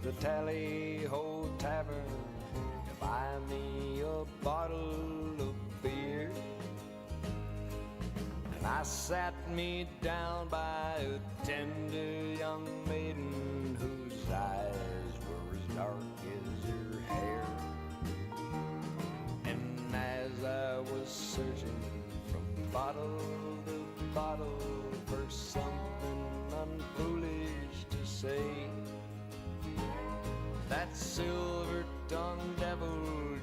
the Tally-Ho Tavern to buy me a bottle of beer. And I sat me down by a tender young maiden whose eyes were as dark as her hair. And as I was searching from bottle to bottle for something unfoolish to say, that silver-tongued devil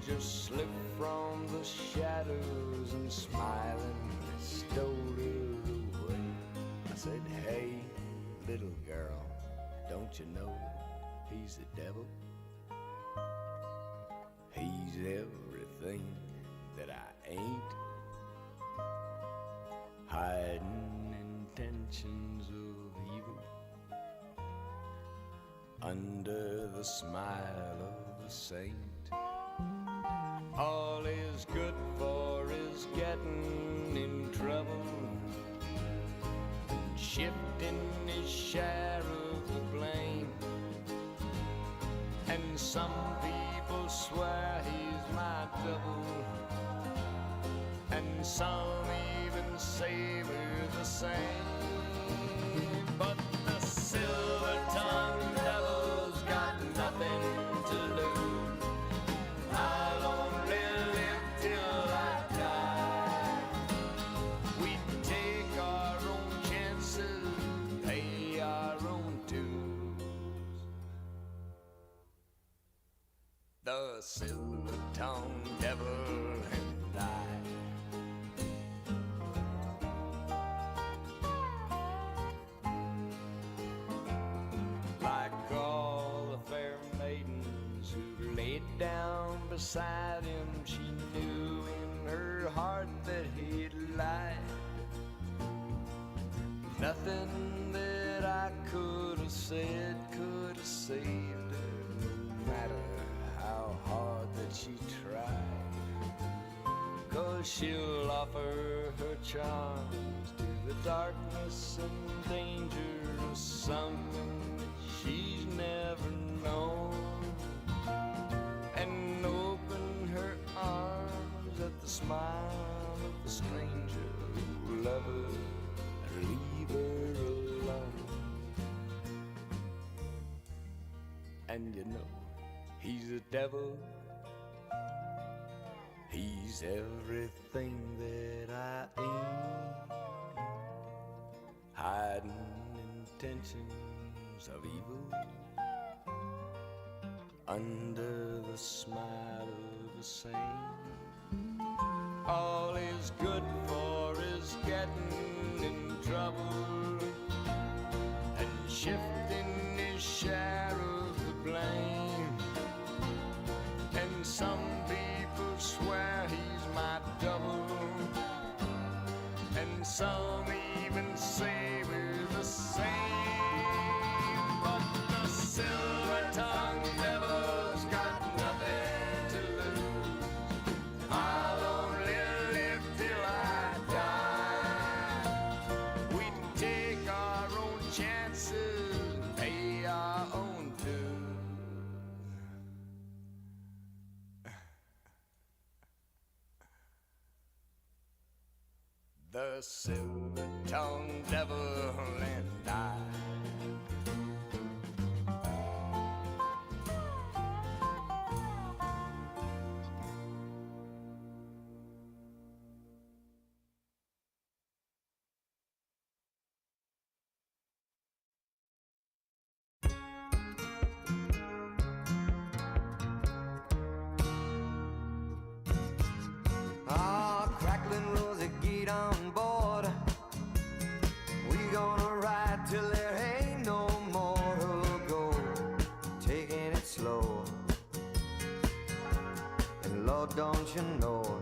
just slipped from the shadows and smiling stole it away. I said, hey, little girl, don't you know he's the devil? He's everything that I ain't, hiding intentions of evil under the smile of a saint. All is good for is getting in trouble and shifting his share of the blame. And some people swear he's my double, and some even say we're the same. But the silver-tongued devil's got nothing to lose. I'll only live till I die. We take our own chances, pay our own dues. The silver-tongued devil and I. Like all the fair maidens who laid down beside him, she knew in her heart that he'd lied. Nothing that I could have said could have saved her, no matter how hard that she tried. 'Cause she'll offer her charms to the darkness and danger of something that she's never known, and open her arms at the smile of the stranger who love her and leave her alone. And you know, he's a devil. He's everything that I ain't, hiding intentions of evil under the smile of a saint. All is good for is getting in trouble and shifting his share of the blame. And some people swear he's my double, and some even say we're the same. But the silver-tongued devil's got nothing to lose. I'll only live till I die. We take our own chances, pay our own dues. The silver-tongued devil and I. Crackling Rosie, get on board. We gonna ride till there ain't no more to go. Taking it slow. And Lord, don't you know,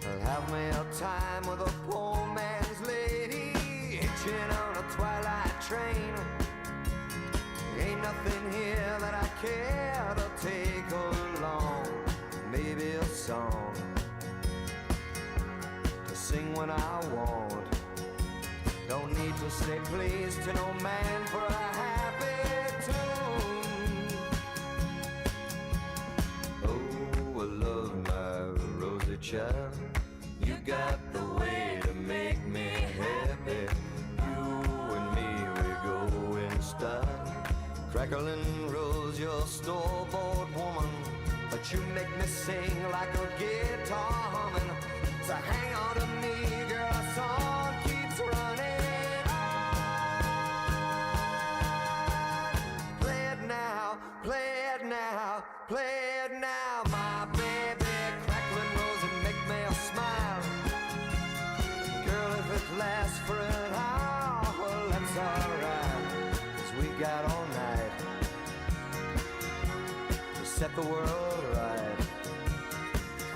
I'll have me a time with a poor man's lady, hitching on a twilight train. Ain't nothing here that I care to take along. Maybe a song to sing when I want. Don't need to say please to no man for a happy tune. rosy child. You got the way to make me happy. You and me, we go in style. Crackling rose, your store-bought woman, but you make me sing like a guitar humming. So hang on to me, girl, our song keeps running on. Play it now, play it now, play it now, my baby. Crackling rose and make me smile. Girl, if it lasts for an hour, well, that's alright, 'cause we got all night to set the world right.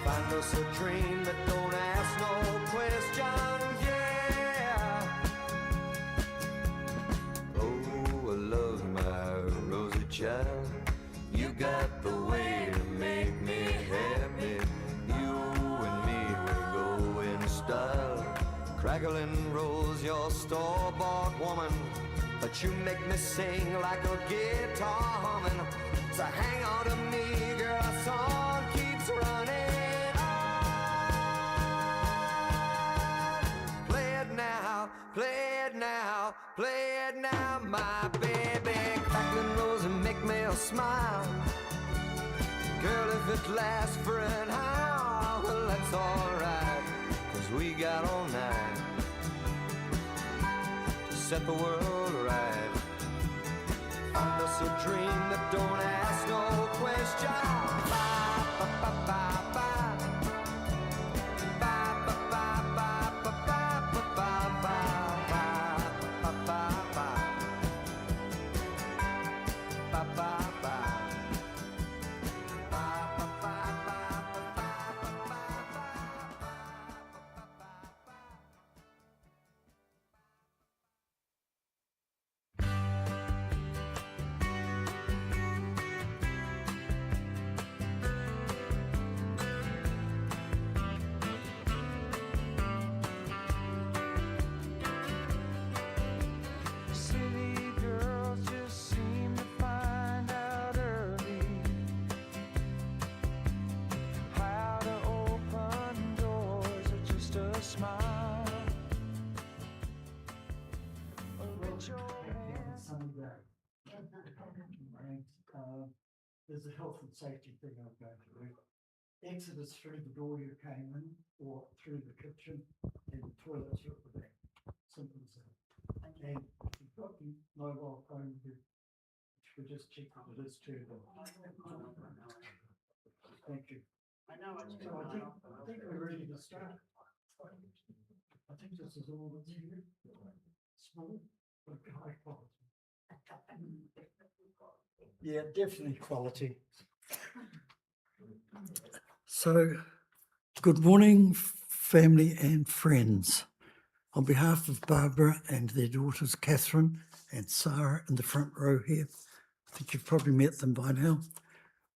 Find us a dream that don't ask no questions, yeah. Oh, I love my rosy child. You got the way to make me happy. You and me, we go in style. Crackling rose, your store-bought woman, but you make me sing like a guitar humming. So hang on to me, girl, our song keeps running on. Play it now, play it now, play it now, my baby. Crackling rose and make me smile. Girl, if it lasts for an hour, well, that's alright, 'cause we got all night to set the world right. Find us a dream that don't ask no questions. Ba, ba, ba, ba, ba. Ba, ba, ba, ba, ba, ba, ba, ba, ba, ba, ba, ba, ba. Ba, ba, ba. Ba, ba, ba, ba, ba, ba, ba, ba, ba. City girls just seem to find out early how to open doors with just a smile. Reach your hand. Sunny day. And, there's a health and safety thing I'm going to do. Exit is through the door you came in or through the kitchen, and the toilets are at the back. Simple as that. And if you've got your mobile phone, you should just check that it is turned on. Thank you. I know what So I think we're ready to start. I think this is all that's here. Small, but high quality. Yeah, definitely quality. So, good morning, family and friends. On behalf of Barbara and their daughters, Catherine and Sarah in the front row here, I think you've probably met them by now.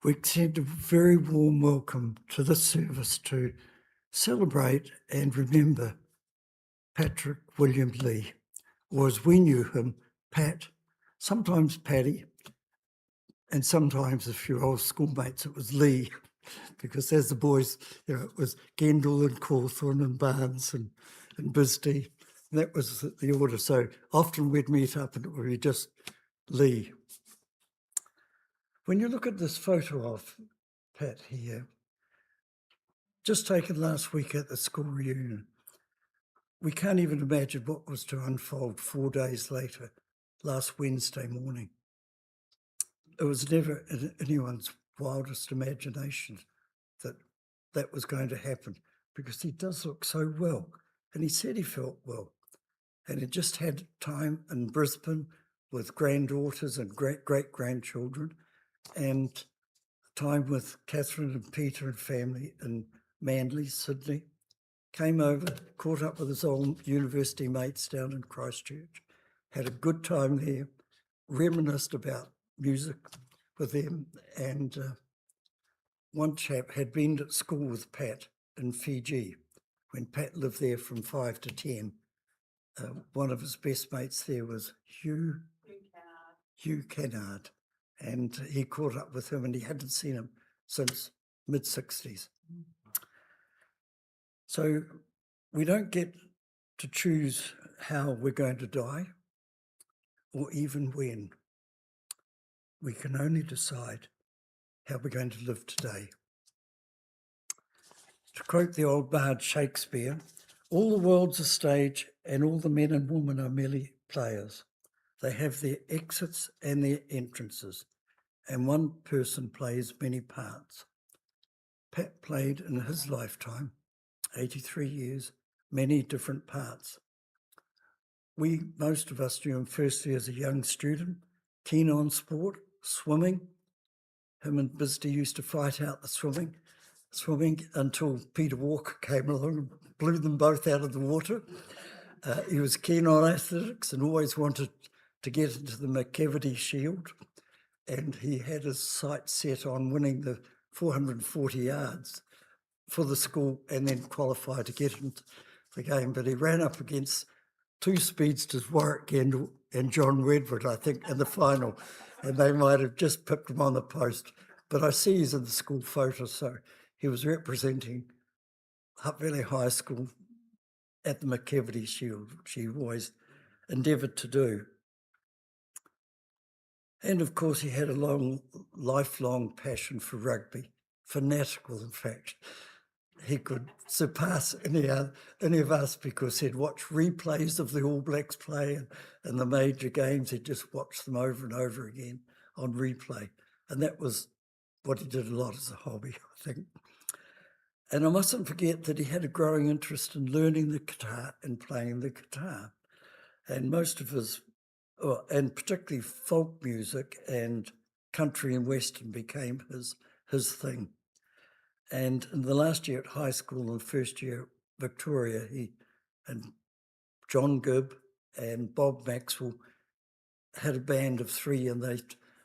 We extend a very warm welcome to this service to celebrate and remember Patrick William Lee, or as we knew him, Pat, sometimes Paddy, and sometimes a few old schoolmates, it was Lee, because as the boys, it was Gendel and Cawthorne and Barnes and Bisdee. And that was the order. So often we'd meet up and it would be just Lee. When you look at this photo of Pat here, just taken last week at the school reunion, we can't even imagine what was to unfold 4 days later, last Wednesday morning. It was never in anyone's wildest imagination that that was going to happen, because he does look so well, and he said he felt well, and he just had time in Brisbane with granddaughters and great-grandchildren, and time with Catherine and Peter and family in Manly, Sydney. Came over, caught up with his old university mates down in Christchurch, had a good time there, reminisced about music with them, and one chap had been at school with Pat in Fiji when Pat lived there from 5 to 10. One of his best mates there was Hugh Kennard, and he caught up with him, and he hadn't seen him since mid-60s. So we don't get to choose how we're going to die or even when. We can only decide how we're going to live today. To quote the old bard Shakespeare, all the world's a stage and all the men and women are merely players. They have their exits and their entrances, and one person plays many parts. Pat played in his lifetime, 83 years, many different parts. Most of us knew him firstly as a young student, keen on sport, swimming. Him and Bisty used to fight out the swimming until Peter Walker came along and blew them both out of the water. He was keen on athletics and always wanted to get into the McKevity Shield. And he had his sights set on winning the 440 yards for the school and then qualify to get into the game. But he ran up against two speedsters, Warwick Gendel and John Redwood, I think, in the final. And they might have just pipped him on the post. But I see he's in the school photo, so he was representing Hutt Valley High School at the McKevity Shield, which he always endeavoured to do. And of course, he had a lifelong passion for rugby, fanatical, in fact. He could surpass any of us because he'd watch replays of the All Blacks play and the major games. He'd just watch them over and over again on replay. And that was what he did a lot as a hobby, I think. And I mustn't forget that he had a growing interest in learning the guitar and playing the guitar. And most of his, and particularly folk music and country and western became his thing. And in the last year at high school and first year at Victoria, he and John Gibb and Bob Maxwell had a band of three, and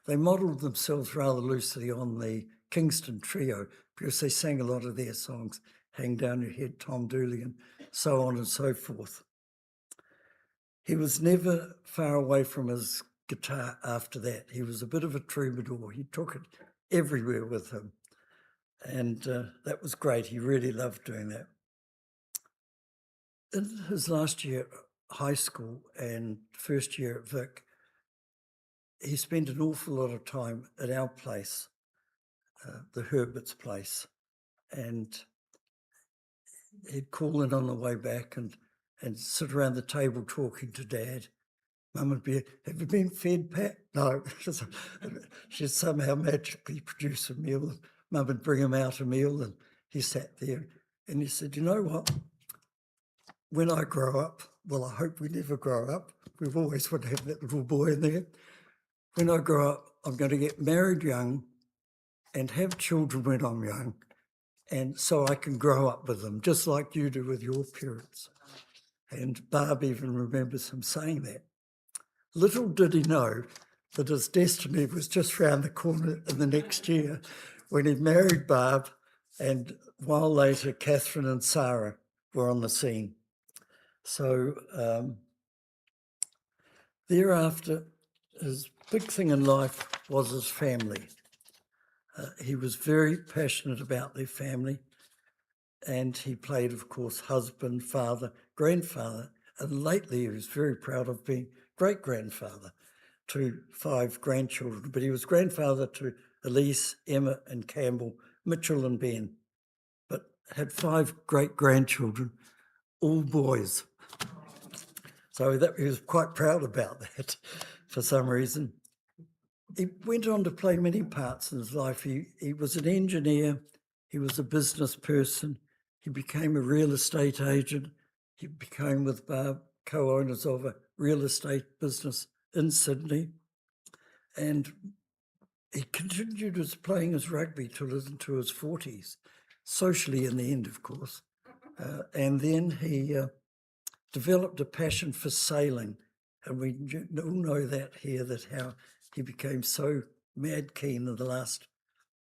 they modelled themselves rather loosely on the Kingston Trio because they sang a lot of their songs, Hang Down Your Head, Tom Dooley, and so on and so forth. He was never far away from his guitar after that. He was a bit of a troubadour. He took it everywhere with him. And that was great. He really loved doing that. In his last year at high school and first year at Vic, he spent an awful lot of time at our place, the Herbert's place. And he'd call in on the way back and sit around the table talking to Dad. Mum would be, have you been fed, Pat? No. She'd somehow magically produce a meal. Mum would bring him out a meal and he sat there and he said, you know what? When I grow up, well, I hope we never grow up. We've always wanted to have that little boy in there. When I grow up, I'm going to get married young and have children when I'm young, and so I can grow up with them, just like you do with your parents. And Barb even remembers him saying that. Little did he know that his destiny was just round the corner in the next year when he married Barb, and a while later, Catherine and Sarah were on the scene. So thereafter, his big thing in life was his family. He was very passionate about their family, and he played, of course, husband, father, grandfather, and lately he was very proud of being great-grandfather to 5 grandchildren, but he was grandfather to Elise, Emma and Campbell, Mitchell and Ben, but had 5 great-grandchildren, all boys. So he was quite proud about that for some reason. He went on to play many parts in his life. He was an engineer, he was a business person, he became a real estate agent, he became with Barb co-owners of a real estate business in Sydney, and he continued playing his rugby till into his 40s, socially in the end, of course. And then he developed a passion for sailing, and we all know that here, that how he became so mad keen in the last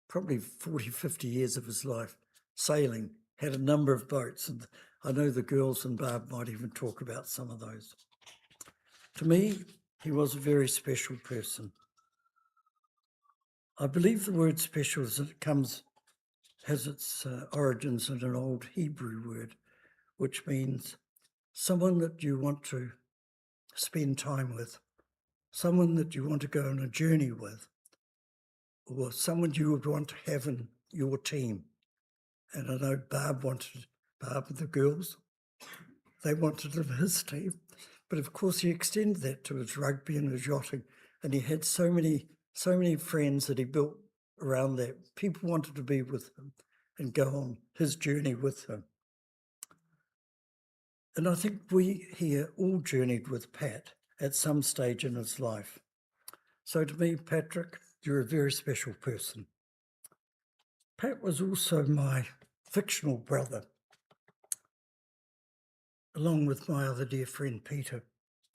probably 40, 50 years of his life, sailing, had a number of boats, and I know the girls and Barb might even talk about some of those. To me, he was a very special person. I believe the word special has its origins in an old Hebrew word, which means someone that you want to spend time with, someone that you want to go on a journey with, or someone you would want to have in your team. And I know Barb and the girls, they wanted in his team. But of course he extended that to his rugby and his yachting. And he had so many friends that he built around that. People wanted to be with him and go on his journey with him. And I think we here all journeyed with Pat at some stage in his life. So to me, Patrick, you're a very special person. Pat was also my fictional brother, along with my other dear friend Peter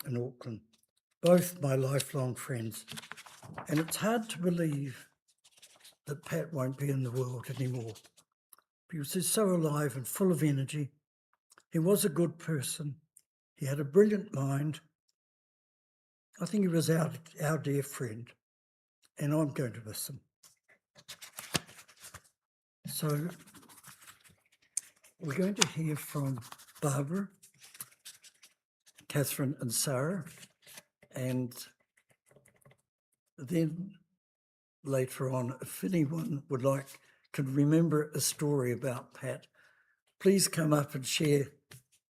in Auckland, both my lifelong friends. And it's hard to believe that Pat won't be in the world anymore because he's so alive and full of energy. He was a good person. He had a brilliant mind. I think he was our dear friend, and I'm going to miss him. So we're going to hear from Barbara, Catherine and Sarah, and then later on, if anyone can remember a story about Pat, please come up and share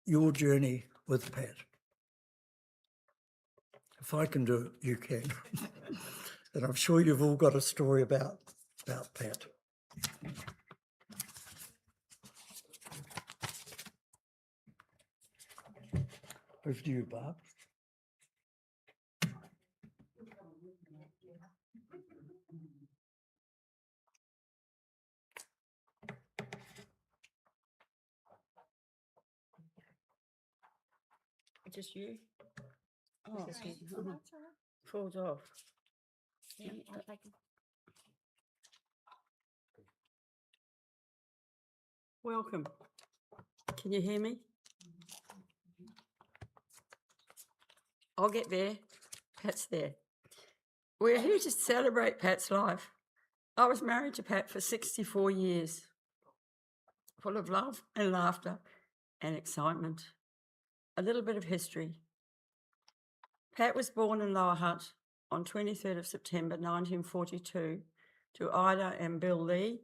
your journey with Pat. If I can do it, you can. And I'm sure you've all got a story about Pat. Over to you, Barb. Just you? Oh, falls off. Yeah, I'll take it. Welcome. Can you hear me? I'll get there. Pat's there. We're here to celebrate Pat's life. I was married to Pat for 64 years, full of love and laughter and excitement. A little bit of history. Pat was born in Lower Hutt on 23rd of September 1942 to Ida and Bill Lee.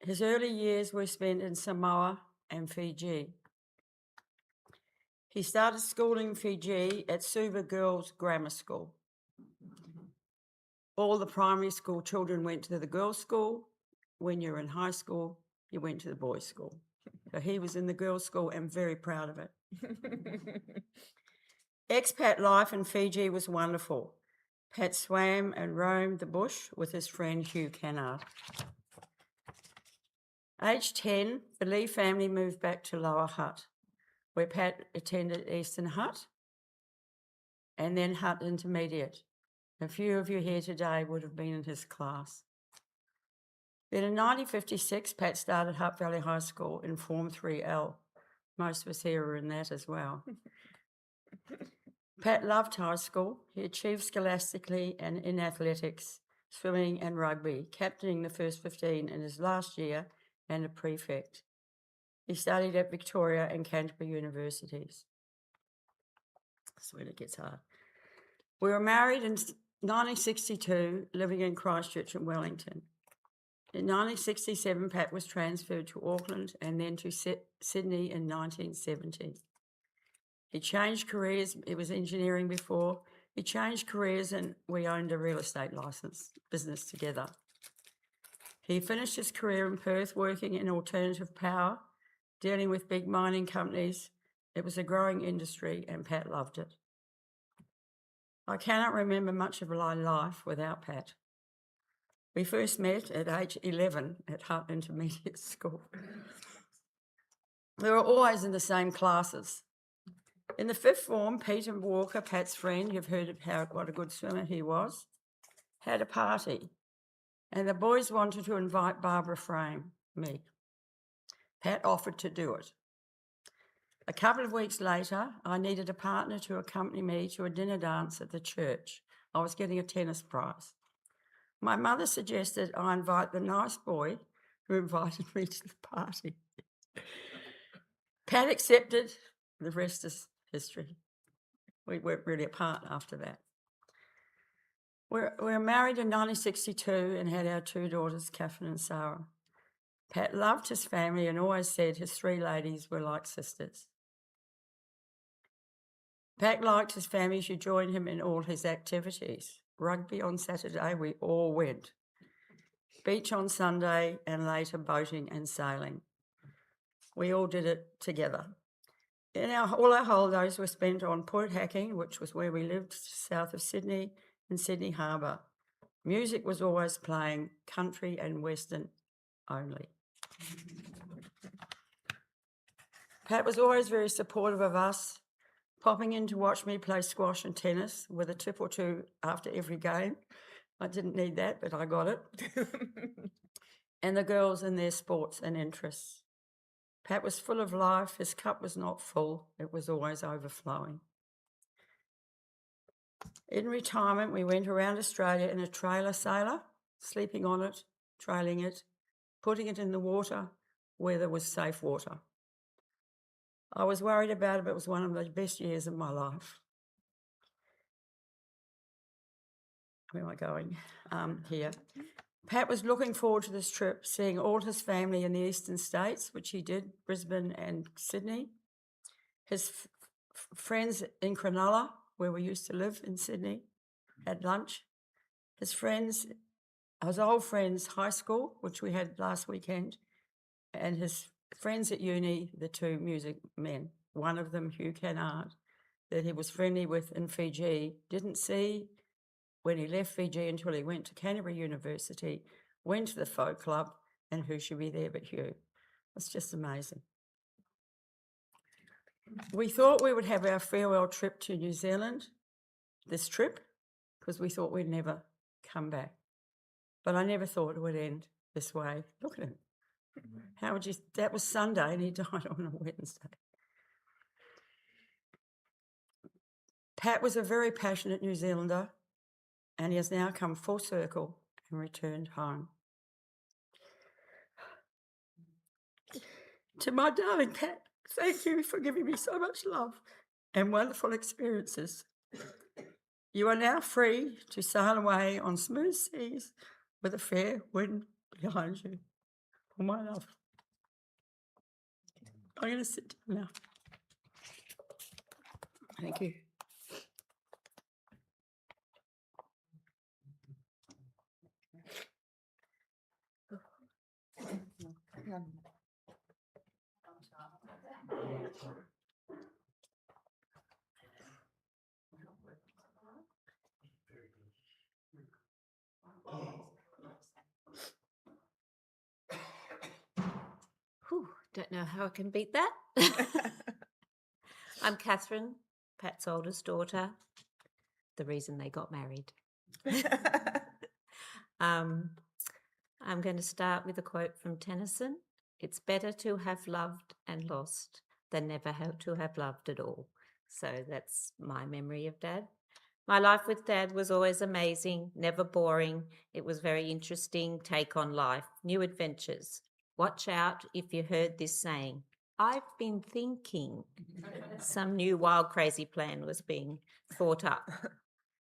His early years were spent in Samoa and Fiji. He started schooling in Fiji at Suva Girls Grammar School. All the primary school children went to the girls' school. When you're in high school, you went to the boys' school. So he was in the girls' school and very proud of it. Expat life in Fiji was wonderful. Pat swam and roamed the bush with his friend Hugh Cannard. Aged 10, the Lee family moved back to Lower Hutt, where Pat attended Eastern Hutt and then Hutt Intermediate. A few of you here today would have been in his class. Then in 1956, Pat started Hutt Valley High School in Form 3L. Most of us here were in that as well. Pat loved high school. He achieved scholastically and in athletics, swimming and rugby, captaining the first 15 in his last year and a prefect. He studied at Victoria and Canterbury universities. That's when it gets hard. We were married in 1962, living in Christchurch and Wellington. In 1967, Pat was transferred to Auckland and then to Sydney in 1970. He changed careers. It was engineering before. He changed careers and we owned a real estate license business together. He finished his career in Perth working in alternative power, dealing with big mining companies. It was a growing industry and Pat loved it. I cannot remember much of my life without Pat. We first met at age 11 at Hutt Intermediate School. We were always in the same classes. In the fifth form, Peter Walker, Pat's friend, you've heard of what a good swimmer he was, had a party. And the boys wanted to invite Barbara Frame, me. Pat offered to do it. A couple of weeks later, I needed a partner to accompany me to a dinner dance at the church. I was getting a tennis prize. My mother suggested I invite the nice boy who invited me to the party. Pat accepted. The rest is history. We weren't really apart after that. We were married in 1962 and had our 2 daughters, Catherine and Sarah. Pat loved his family and always said his 3 ladies were like sisters. Pat liked his family to join him in all his activities. Rugby on Saturday, we all went. Beach on Sunday, and later boating and sailing. We all did it together. All our holidays were spent on Port Hacking, which was where we lived, south of Sydney, in Sydney Harbour. Music was always playing, country and western only. Pat was always very supportive of us, popping in to watch me play squash and tennis with a tip or 2 after every game. I didn't need that, but I got it. And the girls in their sports and interests. Pat was full of life. His cup was not full. It was always overflowing. In retirement, we went around Australia in a trailer sailor, sleeping on it, trailing it, putting it in the water where there was safe water. I was worried about it, but it was one of the best years of my life. Where am I going? Here. Pat was looking forward to this trip, seeing all his family in the eastern states, which he did, Brisbane and Sydney. His friends in Cronulla, where we used to live in Sydney, had lunch. His old friends, high school, which we had last weekend, and his friends at uni, the 2 music men. One of them, Hugh Kennard, that he was friendly with in Fiji, didn't see when he left Fiji until he went to Canterbury University, went to the folk club, and who should be there but Hugh? It's just amazing. We thought we would have our farewell trip to New Zealand, this trip, because we thought we'd never come back. But I never thought it would end this way. Look at him. That was Sunday and he died on a Wednesday. Pat was a very passionate New Zealander, and he has now come full circle and returned home. To my darling Pat, thank you for giving me so much love and wonderful experiences. You are now free to sail away on smooth seas with a fair wind behind you. For my love. I'm going to sit down now. Thank you. Whew, don't know how I can beat that. I'm Catherine, Pat's oldest daughter, the reason they got married. I'm going to start with a quote from Tennyson. It's better to have loved and lost than never to have loved at all. So that's my memory of Dad. My life with Dad was always amazing, never boring. It was very interesting take on life, new adventures. Watch out if you heard this saying, I've been thinking. Some new wild crazy plan was being thought up.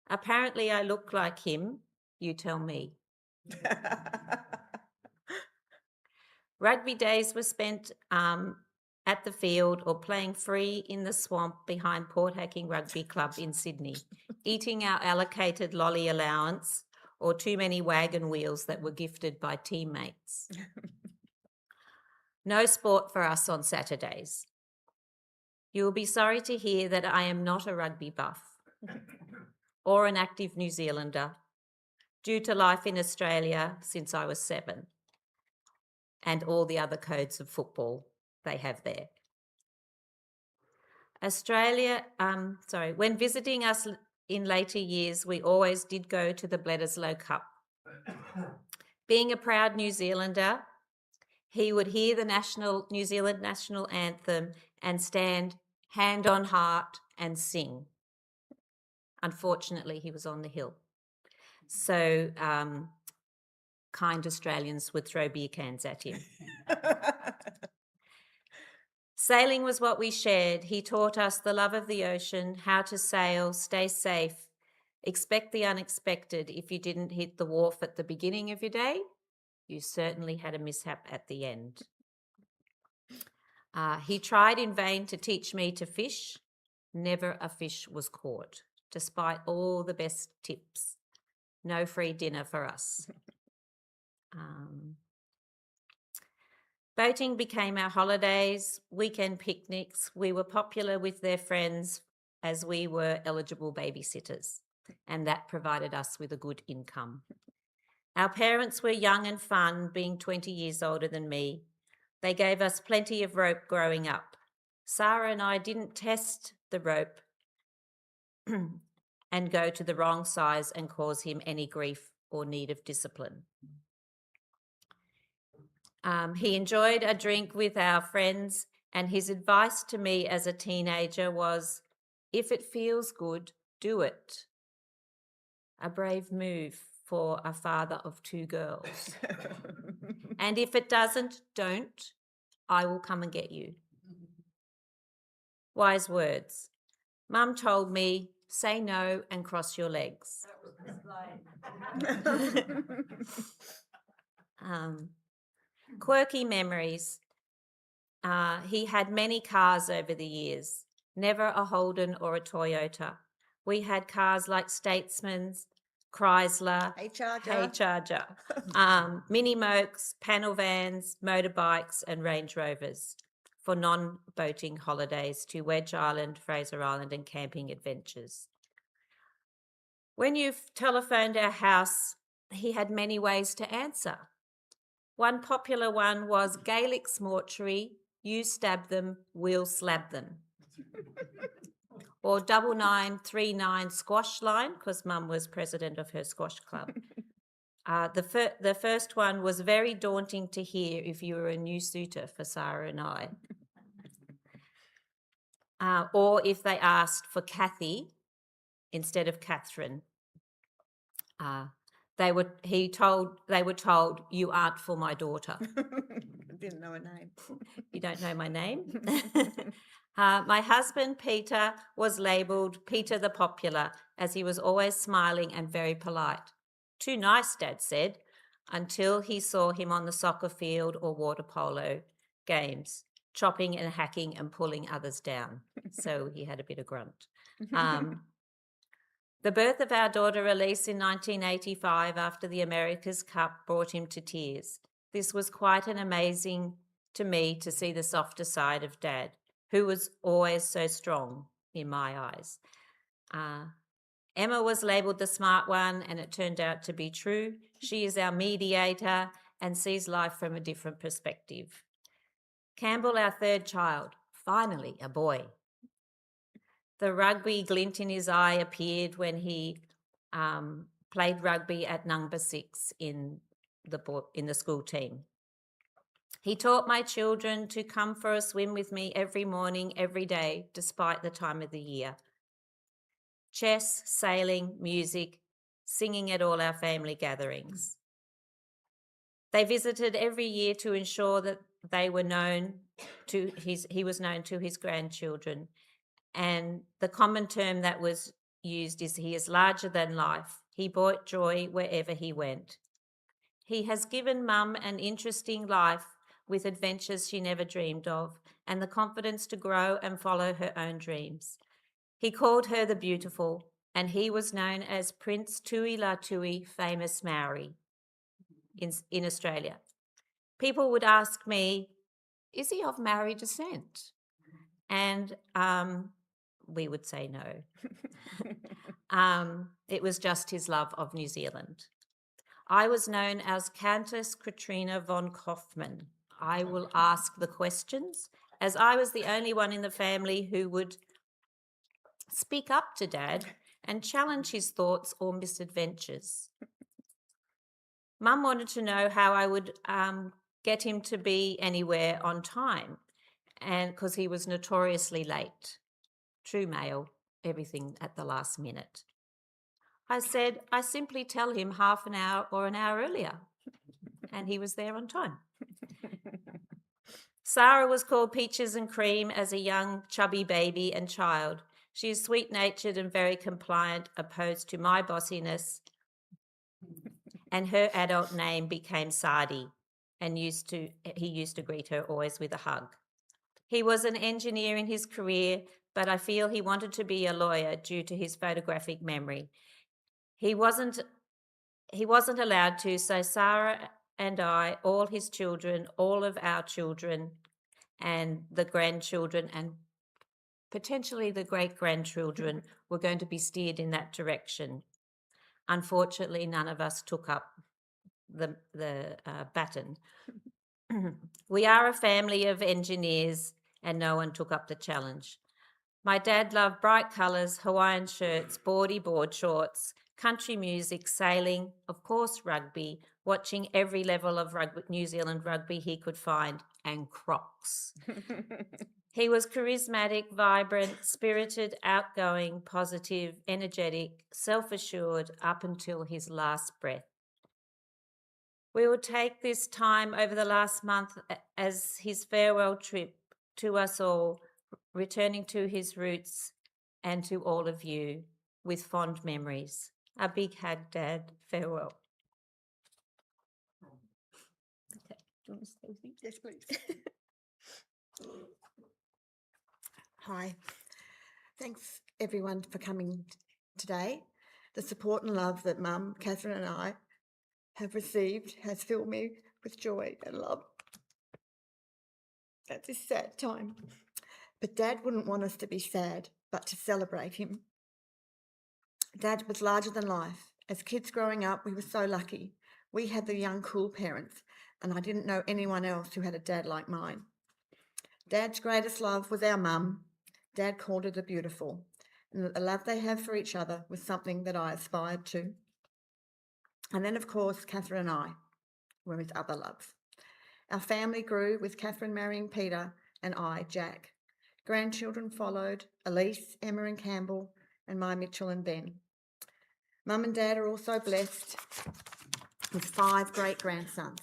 Apparently I look like him, you tell me. Rugby days were spent at the field or playing free in the swamp behind Port Hacking Rugby Club in Sydney, eating our allocated lolly allowance or too many wagon wheels that were gifted by teammates. No sport for us on Saturdays. You will be sorry to hear that I am not a rugby buff or an active New Zealander due to life in Australia since I was 7 and all the other codes of football they have there. When visiting us in later years, we always did go to the Bledisloe Cup. Being a proud New Zealander, he would hear the New Zealand national anthem and stand hand on heart and sing. Unfortunately, he was on the hill. So kind Australians would throw beer cans at him. Sailing was what we shared. He taught us the love of the ocean, how to sail, stay safe, expect the unexpected. If you didn't hit the wharf at the beginning of your day, you certainly had a mishap at the end. He tried in vain to teach me to fish. Never a fish was caught, despite all the best tips. No free dinner for us. Boating became our holidays, weekend picnics. We were popular with their friends as we were eligible babysitters, and that provided us with a good income. Our parents were young and fun, being 20 years older than me. They gave us plenty of rope growing up. Sarah and I didn't test the rope and go to the wrong size and cause him any grief or need of discipline. He enjoyed a drink with our friends, and his advice to me as a teenager was, if it feels good, do it. A brave move for a father of 2 girls. And if it doesn't, don't. I will come and get you. Wise words. Mum told me, say no and cross your legs. Quirky memories. He had many cars over the years, never a Holden or a Toyota. We had cars like Statesman's, Chrysler, Charger, mini mokes, panel vans, motorbikes, and Range Rovers for non-boating holidays to Wedge Island, Fraser Island, and camping adventures. When you telephoned our house, he had many ways to answer. One popular one was Gaelic mortuary, you stab them, we'll slab them. Or 9939 squash line, because Mum was president of her squash club. The first one was very daunting to hear if you were a new suitor for Sarah and I. Or if they asked for Kathy instead of Catherine. They were told, you aren't for my daughter. Didn't know her name. You don't know my name? My husband, Peter, was labelled Peter the Popular, as he was always smiling and very polite. Too nice, Dad said, until he saw him on the soccer field or water polo games, chopping and hacking and pulling others down. So he had a bit of grunt. The birth of our daughter Elise in 1985 after the America's Cup brought him to tears. This was quite an amazing to me to see the softer side of Dad, who was always so strong in my eyes. Emma was labelled the smart one, and it turned out to be true. She is our mediator and sees life from a different perspective. Campbell, our 3rd child, finally a boy. The rugby glint in his eye appeared when he played rugby at number 6 in the school team. He taught my children to come for a swim with me every morning, every day, despite the time of the year. Chess, sailing, music, singing at all our family gatherings. They visited every year to ensure that he was known to his grandchildren. And the common term that was used is he is larger than life. He brought joy wherever he went. He has given Mum an interesting life with adventures she never dreamed of and the confidence to grow and follow her own dreams. He called her the Beautiful, and he was known as Prince Tui La Tui, famous Maori in Australia. People would ask me, is he of Maori descent? And we would say no. It was just his love of New Zealand. I was known as Countess Katrina von Kaufmann. I will ask the questions, as I was the only one in the family who would speak up to Dad and challenge his thoughts or misadventures. Mum wanted to know how I would get him to be anywhere on time, and because he was notoriously late. True male, everything at the last minute. I said, I simply tell him half an hour or an hour earlier, and he was there on time. Sarah was called Peaches and Cream as a young, chubby baby and child. She is sweet-natured and very compliant, opposed to my bossiness, and her adult name became Sadi, and he used to greet her always with a hug. He was an engineer in his career, but I feel he wanted to be a lawyer due to his photographic memory. He wasn't allowed to, so Sarah and I, all his children, all of our children, and the grandchildren, and potentially the great-grandchildren were going to be steered in that direction. Unfortunately, none of us took up the baton. We are a family of engineers, and no one took up the challenge. My dad loved bright colours, Hawaiian shirts, board shorts, country music, sailing, of course rugby, watching every level of rugby, New Zealand rugby he could find, and Crocs. He was charismatic, vibrant, spirited, outgoing, positive, energetic, self-assured up until his last breath. We will take this time over the last month as his farewell trip to us all, returning to his roots and to all of you with fond memories. A big hug, Dad. Farewell. Okay. Do you want to say anything? Yes, please. Hi. Thanks everyone for coming today. The support and love that Mum, Catherine and I have received has filled me with joy and love at this sad time. But Dad wouldn't want us to be sad, but to celebrate him. Dad was larger than life. As kids growing up, we were so lucky. We had the young, cool parents, and I didn't know anyone else who had a dad like mine. Dad's greatest love was our mum. Dad called her the beautiful, and the love they have for each other was something that I aspired to. And then, of course, Catherine and I were his other loves. Our family grew with Catherine marrying Peter and I, Jack. Grandchildren followed, Elise, Emma and Campbell, and my Mitchell and Ben. Mum and Dad are also blessed with 5 great-grandsons,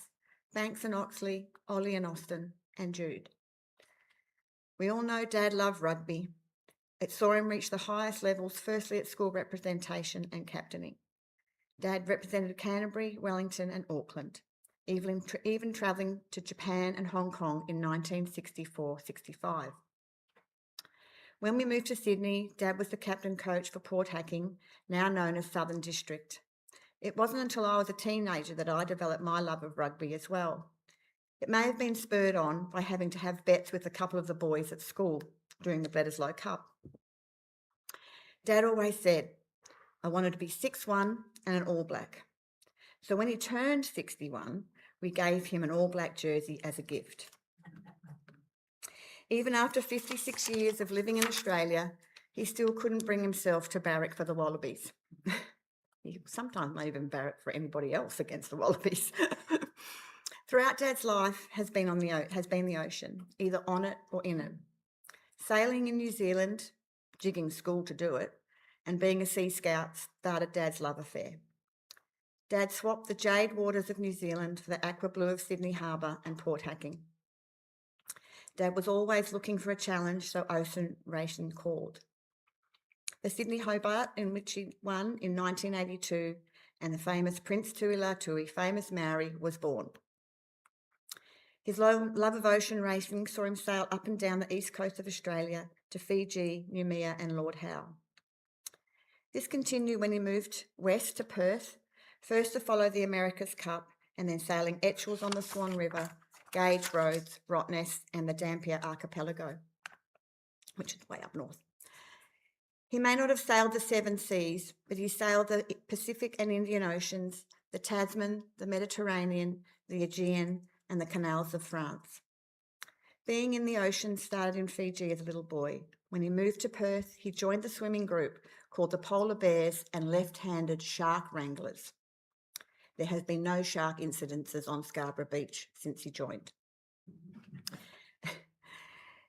Banks and Oxley, Ollie and Austin, and Jude. We all know Dad loved rugby. It saw him reach the highest levels, firstly at school representation and captaining. Dad represented Canterbury, Wellington and Auckland, even travelling to Japan and Hong Kong in 1964-65. When we moved to Sydney, Dad was the captain coach for Port Hacking, now known as Southern District. It wasn't until I was a teenager that I developed my love of rugby as well. It may have been spurred on by having to have bets with a couple of the boys at school during the Bledisloe Cup. Dad always said, I wanted to be 6'1" and an All Black. So when he turned 61, we gave him an All Black jersey as a gift. Even after 56 years of living in Australia, he still couldn't bring himself to barrack for the Wallabies. He sometimes may even barrack for anybody else against the Wallabies. Throughout Dad's life has been the ocean, either on it or in it. Sailing in New Zealand, jigging school to do it, and being a Sea Scout started Dad's love affair. Dad swapped the jade waters of New Zealand for the aqua blue of Sydney Harbour and Port Hacking. Dad was always looking for a challenge, so ocean racing called. The Sydney Hobart, in which he won in 1982, and the famous Prince Tuilaitui, famous Maori, was born. His love of ocean racing saw him sail up and down the east coast of Australia to Fiji, Noumea and Lord Howe. This continued when he moved west to Perth, first to follow the America's Cup and then sailing Etchells on the Swan River, Gage Roads, Rottnest and the Dampier Archipelago, which is way up north. He may not have sailed the 7 seas, but he sailed the Pacific and Indian Oceans, the Tasman, the Mediterranean, the Aegean and the canals of France. Being in the ocean started in Fiji as a little boy. When he moved to Perth, he joined the swimming group called the Polar Bears and Left-Handed Shark Wranglers. There has been no shark incidences on Scarborough Beach since he joined.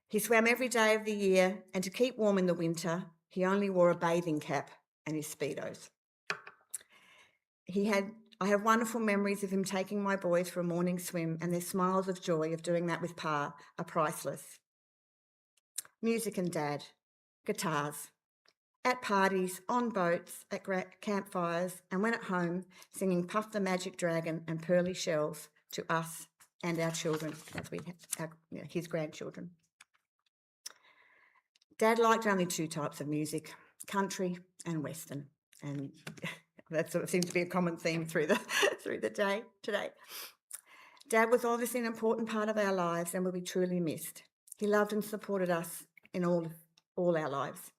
He swam every day of the year, and to keep warm in the winter, he only wore a bathing cap and his Speedos. He had I have wonderful memories of him taking my boys for a morning swim, and their smiles of joy of doing that with Pa are priceless. Music and Dad, guitars. At parties, on boats, at campfires, and when at home, singing Puff the Magic Dragon and Pearly Shells to us and our children, as we have his grandchildren. Dad liked only two types of music, country and Western, and that sort of seems to be a common theme through the day today. Dad was obviously an important part of our lives and will be truly missed. He loved and supported us in all our lives.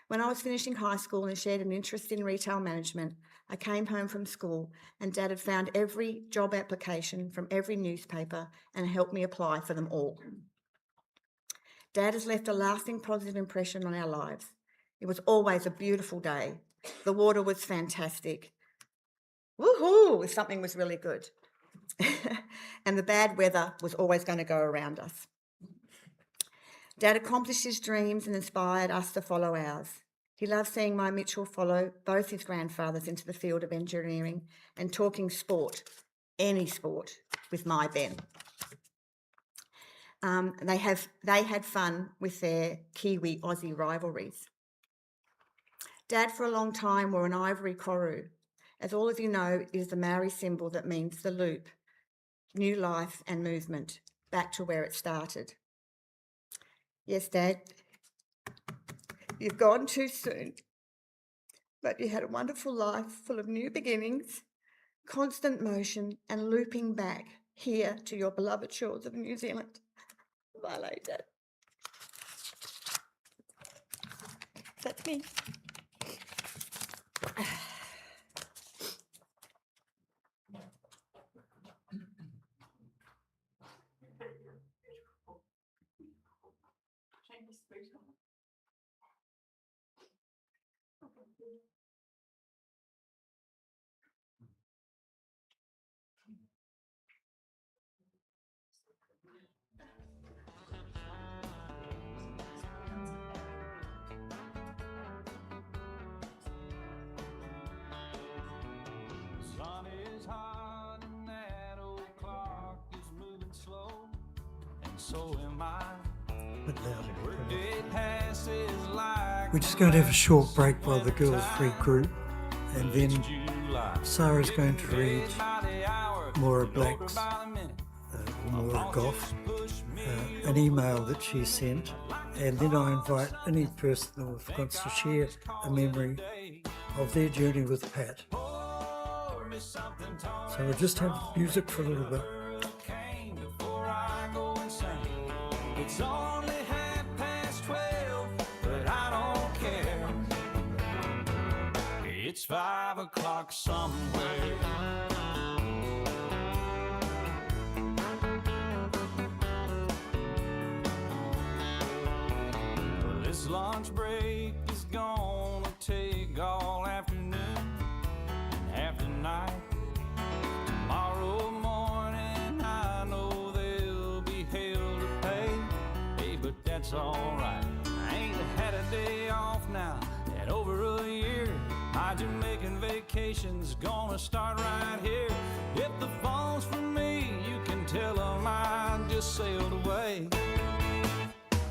When I was finishing high school and shared an interest in retail management, I came home from school and Dad had found every job application from every newspaper and helped me apply for them all. Dad has left a lasting positive impression on our lives. It was always a beautiful day. The water was fantastic. Woohoo! If something was really good. And the bad weather was always going to go around us. Dad accomplished his dreams and inspired us to follow ours. He loved seeing my Mitchell follow both his grandfathers into the field of engineering and talking sport, any sport, with my Ben. They had fun with their Kiwi-Aussie rivalries. Dad for a long time wore an ivory koru. As all of you know, it is the Maori symbol that means the loop, new life and movement, back to where it started. Yes, Dad, you've gone too soon, but you had a wonderful life full of new beginnings, constant motion and looping back here to your beloved shores of New Zealand. Bye, Dad. That's me. Sun is hot and that old clock is moving slow, and so am I. Bit louder. Workday passes like We're just going to have a short break while the girls regroup, and then July. Sarah's going to read By the hour, Maura Black's, by the minute. Maura Goff, an email that she sent, and then I invite any person that wants to share a memory of their journey with Pat. So we'll just have music for a little bit. Before I go insane. It's only 12:30, but I don't care. It's 5 o'clock somewhere. Well, this lunch break is gonna take all afternoon and half the night. Tomorrow morning, I know there'll be hell to pay. Hey, but that's alright. I ain't had a day off now in over a year. My Jamaican vacation's gonna start right here. If the phone's for me, you can tell them I just sailed away.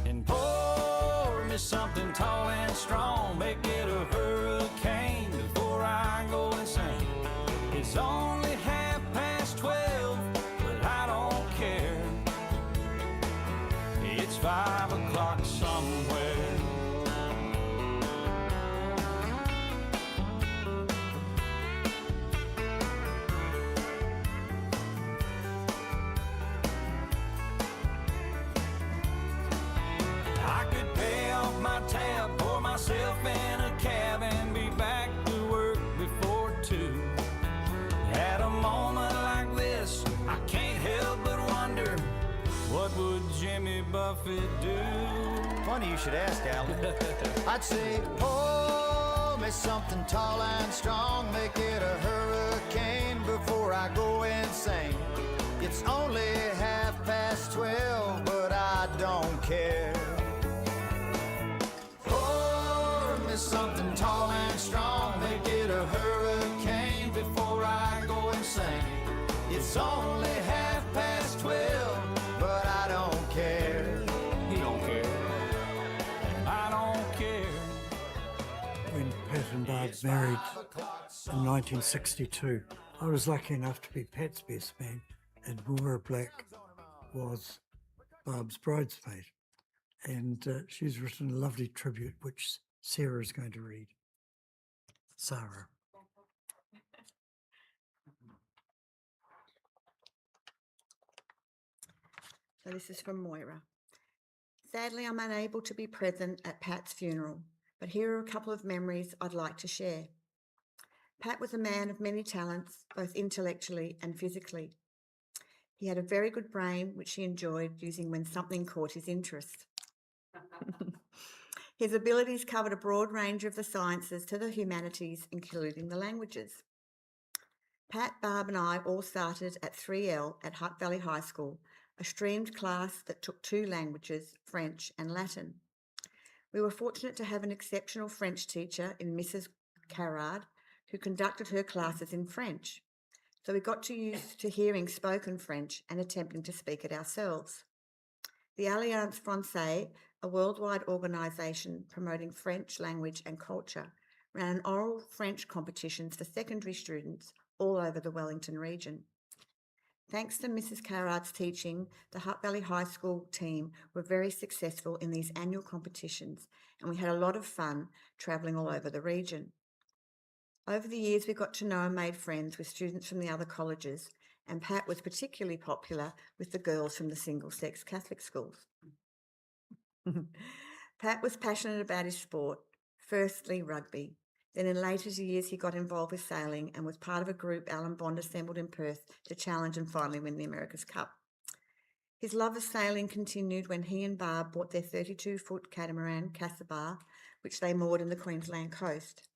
And pour me something tall and strong, make it a hurricane before I go insane. It's only 12:30, but I don't care. It's 5 o'clock somewhere. I could pay off my tab, pour myself in a cab, and be back to work before 2. At a moment like this, I can't help but wonder, what would Jimmy Buffett do? Funny you should ask, Alan. I'd say, pour me something tall and strong, make it a hurricane before I go insane. It's only 12:30, but I don't care. Pour me something tall and strong, make it a hurricane before I go It's only 12:30, but I don't care. He don't care. I don't care. When Pat and Barb married in 1962, I was lucky enough to be Pat's best man, and Maura Black was Barb's bridesmaid. And she's written a lovely tribute, which Sarah is going to read. Sarah. So this is from Moira. Sadly, I'm unable to be present at Pat's funeral, but here are a couple of memories I'd like to share. Pat was a man of many talents, both intellectually and physically. He had a very good brain, which he enjoyed using when something caught his interest. His abilities covered a broad range of the sciences to the humanities, including the languages. Pat, Barb and I all started at 3L at Hutt Valley High School, a streamed class that took 2 languages, French and Latin. We were fortunate to have an exceptional French teacher in Mrs. Carrard, who conducted her classes in French. So we got used to hearing spoken French and attempting to speak it ourselves. The Alliance Française, a worldwide organisation promoting French language and culture, ran oral French competitions for secondary students all over the Wellington region. Thanks to Mrs. Carrard's teaching, the Hutt Valley High School team were very successful in these annual competitions, and we had a lot of fun travelling all over the region. Over the years, we got to know and made friends with students from the other colleges, and Pat was particularly popular with the girls from the single-sex Catholic schools. Pat was passionate about his sport, firstly rugby. Then in later years, he got involved with sailing and was part of a group Alan Bond assembled in Perth to challenge and finally win the America's Cup. His love of sailing continued when he and Barb bought their 32-foot catamaran, Cassabar, which they moored in the Queensland coast.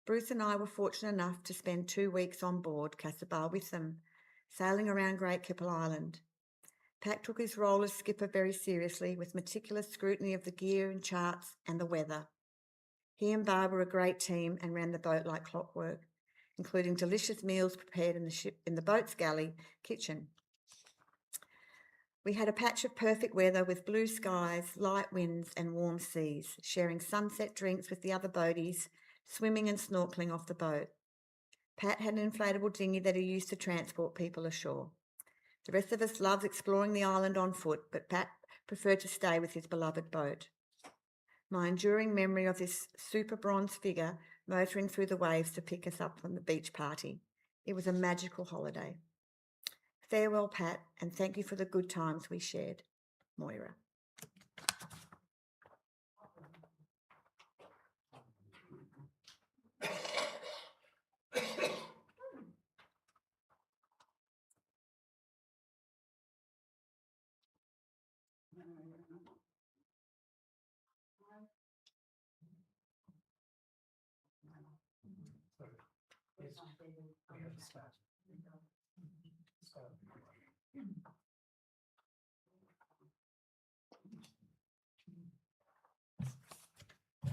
Bruce and I were fortunate enough to spend 2 weeks on board Cassabar with them, sailing around Great Keppel Island. Pat took his role as skipper very seriously, with meticulous scrutiny of the gear and charts and the weather. He and Barb were a great team and ran the boat like clockwork, including delicious meals prepared in the boat's galley kitchen. We had a patch of perfect weather with blue skies, light winds and warm seas, sharing sunset drinks with the other boaties, swimming and snorkelling off the boat. Pat had an inflatable dinghy that he used to transport people ashore. The rest of us loved exploring the island on foot, but Pat preferred to stay with his beloved boat. My enduring memory of this super bronze figure motoring through the waves to pick us up from the beach party. It was a magical holiday. Farewell, Pat, and thank you for the good times we shared. Moira.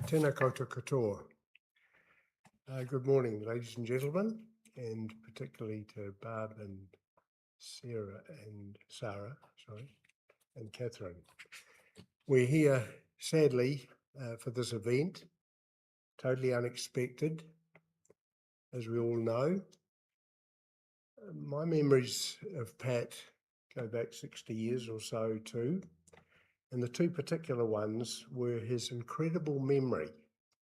Tēnā koutou katoa. Good morning, ladies and gentlemen, and particularly to Barb and Sarah, and Catherine. We're here, sadly, for this event, totally unexpected, as we all know. My memories of Pat go back 60 years or so too. And the 2 particular ones were his incredible memory.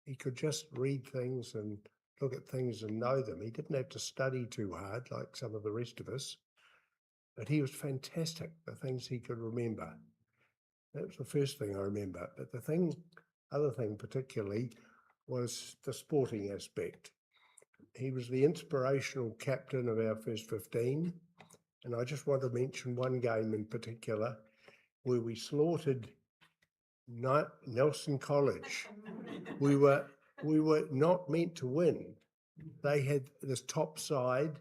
He could just read things and look at things and know them. He didn't have to study too hard like some of the rest of us, but he was fantastic, the things he could remember. That was the first thing I remember. But the other thing particularly was the sporting aspect. He was the inspirational captain of our first 15. And I just want to mention one game in particular where we slaughtered Nelson College. We were not meant to win. They had this top side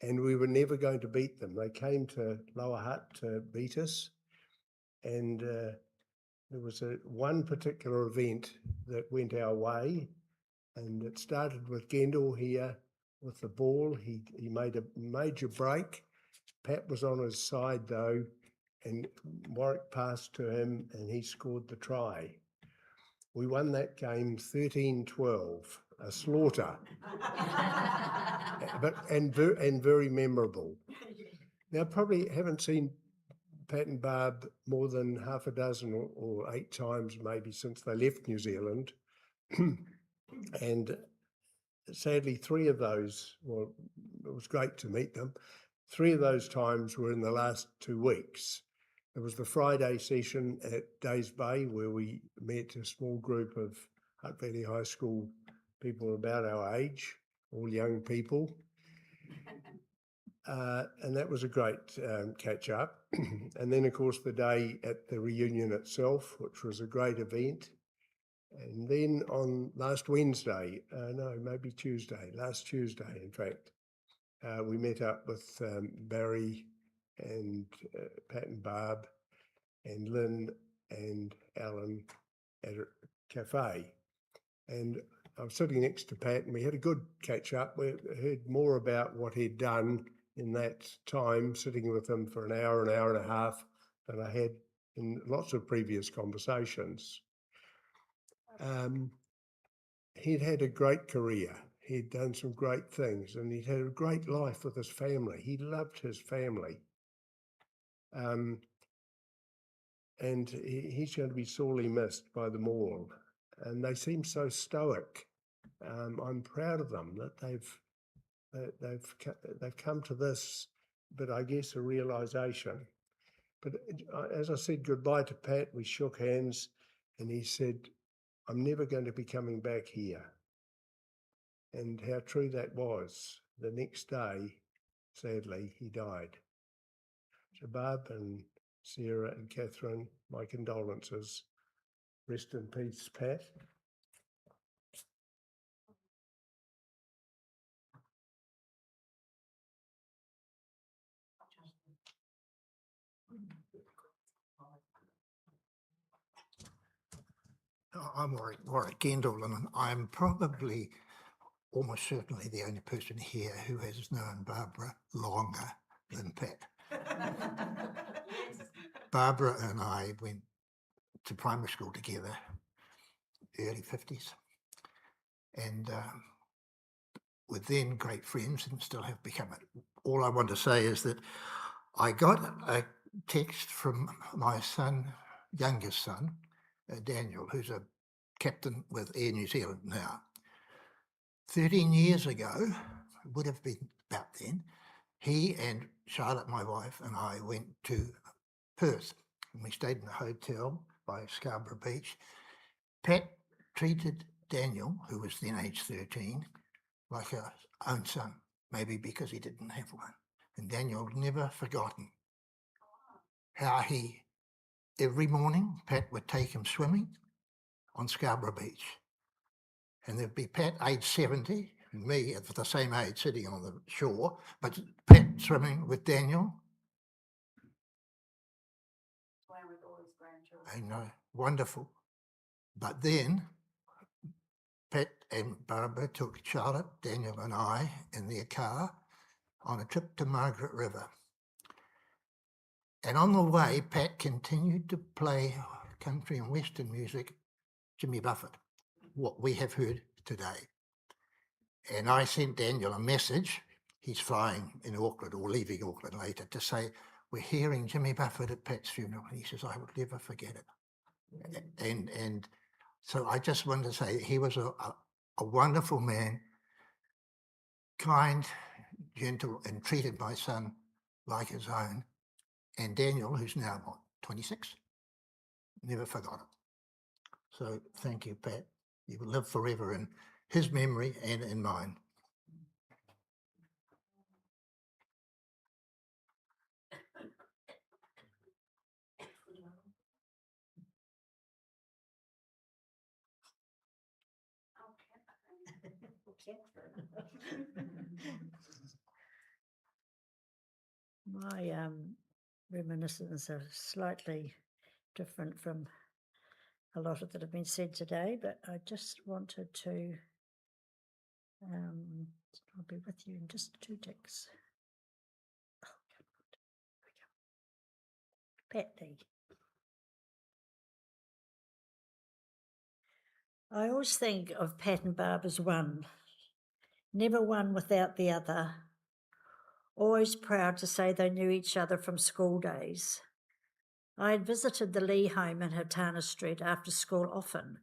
and we were never going to beat them. They came to Lower Hutt to beat us. And there was one particular event that went our way, and it started with Gendel here with the ball. He made a major break. Pat was on his side though, and Warwick passed to him and he scored the try. We won that game 13-12, a slaughter, and very memorable. Now, probably haven't seen Pat and Barb more than half a dozen or 8 times maybe since they left New Zealand. And sadly, 3 of those, well, it was great to meet them. 3 of those times were in the last 2 weeks. There was the Friday session at Days Bay where we met a small group of Hutt Valley High School people about our age, all young people. And that was a great catch up. And then, of course, the day at the reunion itself, which was a great event. And then on last Tuesday, in fact, we met up with Barry and Pat and Barb and Lynn and Alan at a cafe. And I was sitting next to Pat and we had a good catch up. We heard more about what he'd done in that time, sitting with him for an hour and a half than I had in lots of previous conversations. He'd had a great career. He'd done some great things and he'd had a great life with his family. He loved his family. And he's going to be sorely missed by them all. And they seem so stoic. I'm proud of them that they've come to this, but I guess a realisation. But as I said goodbye to Pat, we shook hands and he said, I'm never going to be coming back here. And how true that was. The next day, sadly, he died. So Barb and Sarah and Catherine, my condolences. Rest in peace, Pat. I'm Warwick Kendall, and I'm probably almost certainly the only person here who has known Barbara longer than Pat. Barbara and I went to primary school together, early 50s, and were then great friends and still have become it. All I want to say is that I got a text from my son, youngest son, Daniel, who's a captain with Air New Zealand now. 13 years ago, would have been about then, he and Charlotte, my wife, and I went to Perth, and we stayed in a hotel by Scarborough Beach. Pat treated Daniel, who was then age 13, like her own son, maybe because he didn't have one. And Daniel never forgotten how every morning, Pat would take him swimming on Scarborough Beach. And there'd be Pat, age 70, and me at the same age sitting on the shore, but Pat swimming with Daniel. Playing with all his grandchildren. I know, wonderful. But then Pat and Barbara took Charlotte, Daniel and I in their car on a trip to Margaret River. And on the way, Pat continued to play country and western music, Jimmy Buffett, what we have heard today. And I sent Daniel a message. He's flying in Auckland or leaving Auckland later to say, we're hearing Jimmy Buffett at Pat's funeral. And he says, I would never forget it. And so I just wanted to say he was a wonderful man, kind, gentle, and treated my son like his own. And Daniel, who's now, 26, never forgot it. So thank you, Pat. You will live forever in his memory and in mine. My reminiscences are slightly different from a lot of that have been said today, but I just wanted to I'll be with you in just 2 ticks. Oh, Pat Lee. I always think of Pat and Barb as one, never one without the other. Always proud to say they knew each other from school days. I had visited the Lee home in Hatana Street after school often,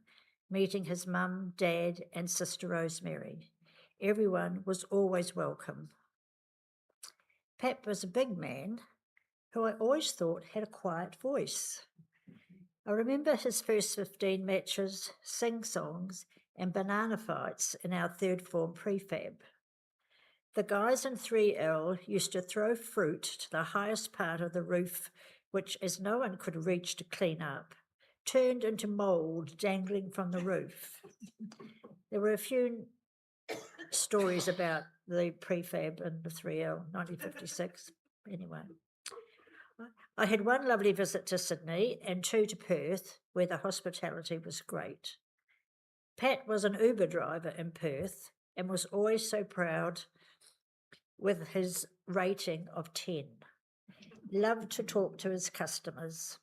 meeting his mum, dad, and sister Rosemary. Everyone was always welcome. Pat was a big man who I always thought had a quiet voice. I remember his first 15 matches, sing-songs, and banana fights in our third form prefab. The guys in 3L used to throw fruit to the highest part of the roof, which, as no one could reach to clean up, turned into mould dangling from the roof. There were a few stories about the prefab in the 3L, 1956. Anyway, I had one lovely visit to Sydney and 2 to Perth, where the hospitality was great. Pat was an Uber driver in Perth and was always so proud with his rating of 10. Loved to talk to his customers.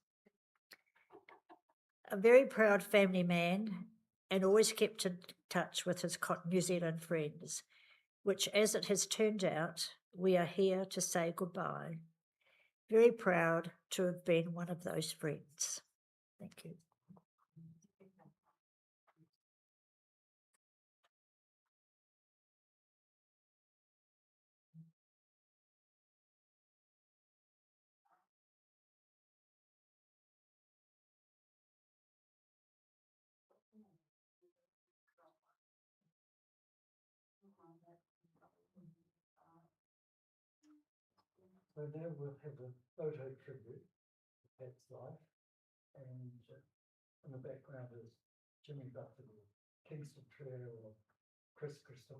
A very proud family man and always kept in touch with his New Zealand friends, which, as it has turned out, we are here to say goodbye. Very proud to have been one of those friends. Thank you. So now we'll have a photo tribute to Pat's life, and in the background is Jimmy Buffett, Kingston Trail, or Chris Christoph.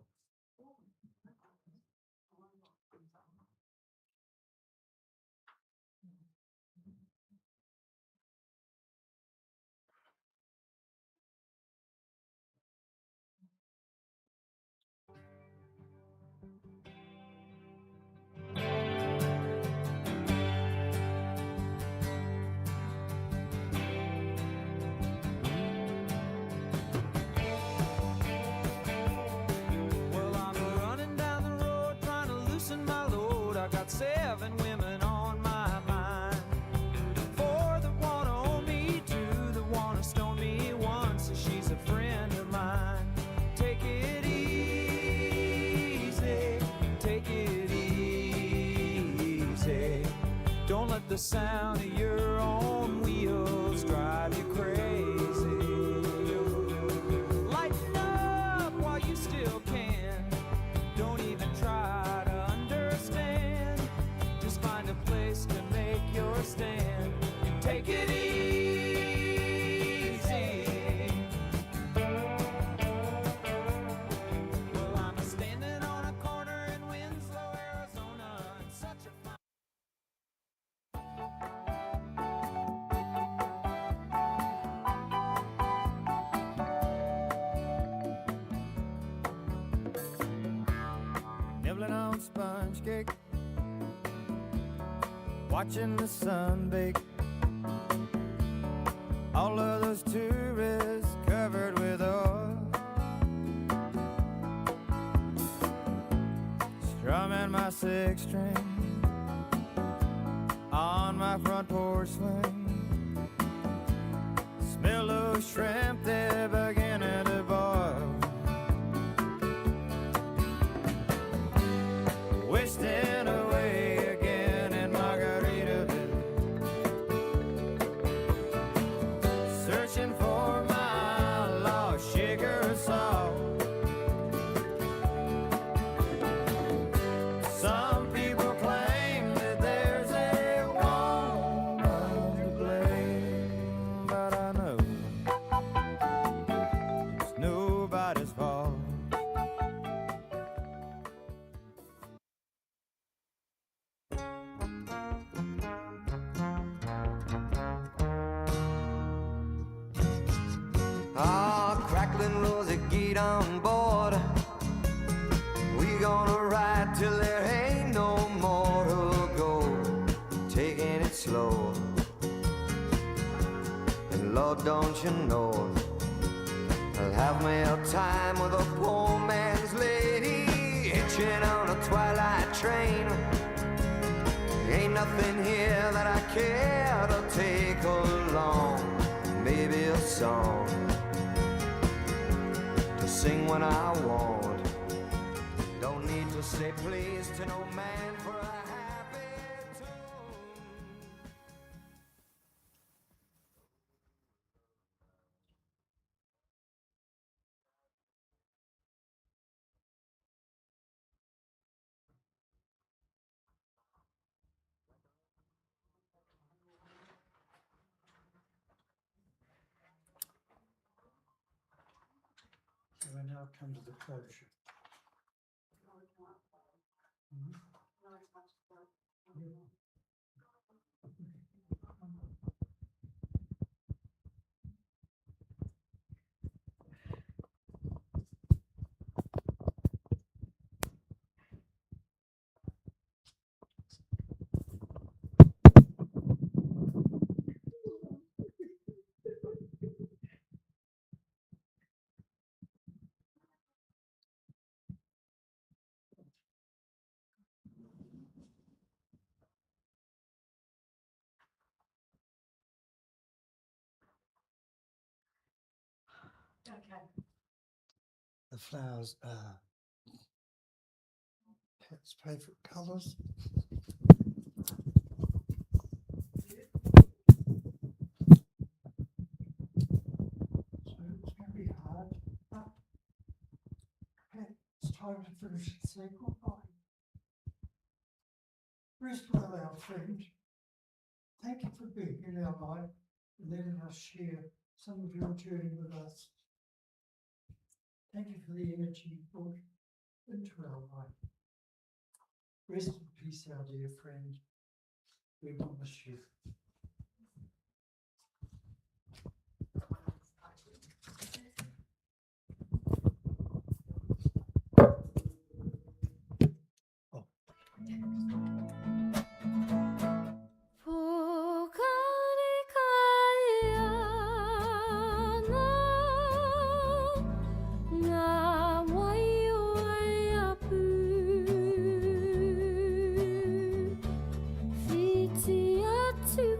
Well, I'm running down the road trying to loosen my load. I got 7 women on my mind. 4 that wanna own me, 2 that wanna stone me, 1 says she's a friend of mine. Take it easy, take it easy. Don't let the sound of your own wheels drive you crazy. Lighten up while you still can. Don't even try to understand. Just find a place to make your stand and take it easy. Well, I'm standing on a corner in Winslow, Arizona, and such a fine. Nibbling on sponge cake, watching the sun bake. All of those tourists covered with oil, strumming my 6-string on my front porch swing. Smell those shrimp, they're beginning to boil. Wasting away again in Margaritaville, searching for my lost sugar salt. Some people claim that there's a woman to blame, but I know it's nobody's fault. Ah, crackling rosy, get on board. We don't you know? I'll have me a time with a poor man's lady, hitching on a twilight train. Ain't nothing here that I care to take along. Maybe a song to sing when I want. Don't need to say please to no man for a happy tune. So we now come to the closure. The flowers are Pat's favourite colours. So it's going to be hard, but Pat, it's time to finish and say goodbye. Rest well, our friend. Thank you for being in our life and letting us share some of your journey with us. Thank you for the energy you brought into our life. Rest in peace, our dear friend. We will miss you. To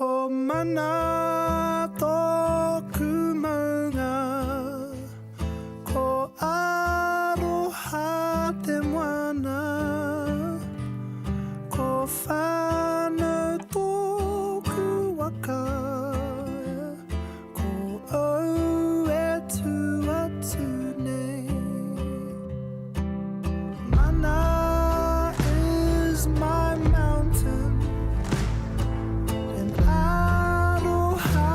Ko mana tōku maunga, ko aroha te moana, ko whānau tōku waka, ko au e tu atu nei. Mana is my mountain, and Aroha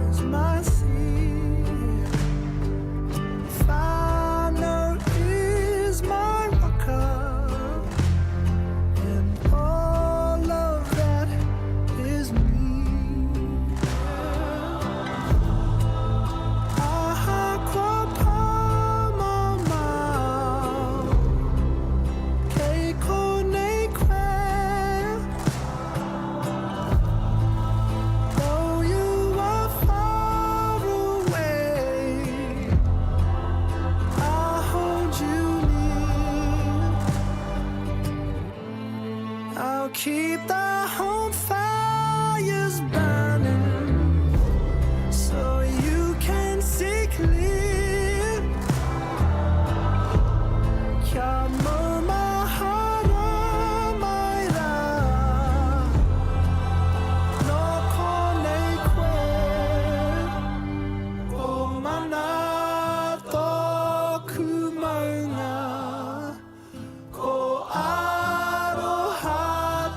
is my sea. Whānau is my waka, and all of that is me. Aha kua pāmamau, kei konei koe. Though you are far away, I'll hold you near. I'll keep the home fires burning so you can see clear. Kia mau mahara mai rā, no konei koe. Ko mana tōku maunga, ko aroha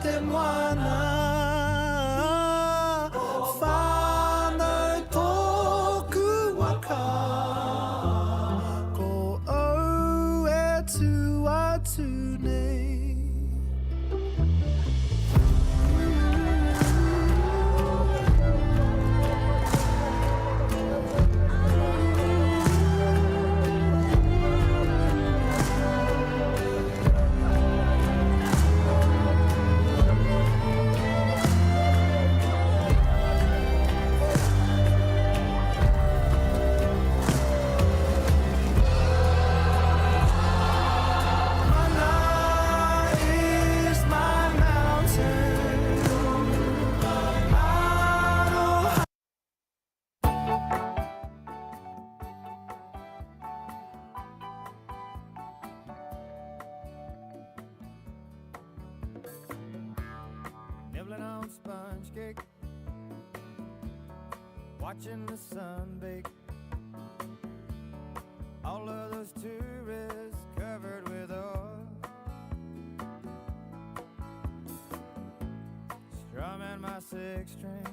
te moana, whānau tōku waka, ko au e tu atu nei. Mana is my mountain, Aroha. Nibbling on sponge cake, watching the sun bake. All of those tourists covered with oil, strumming my six string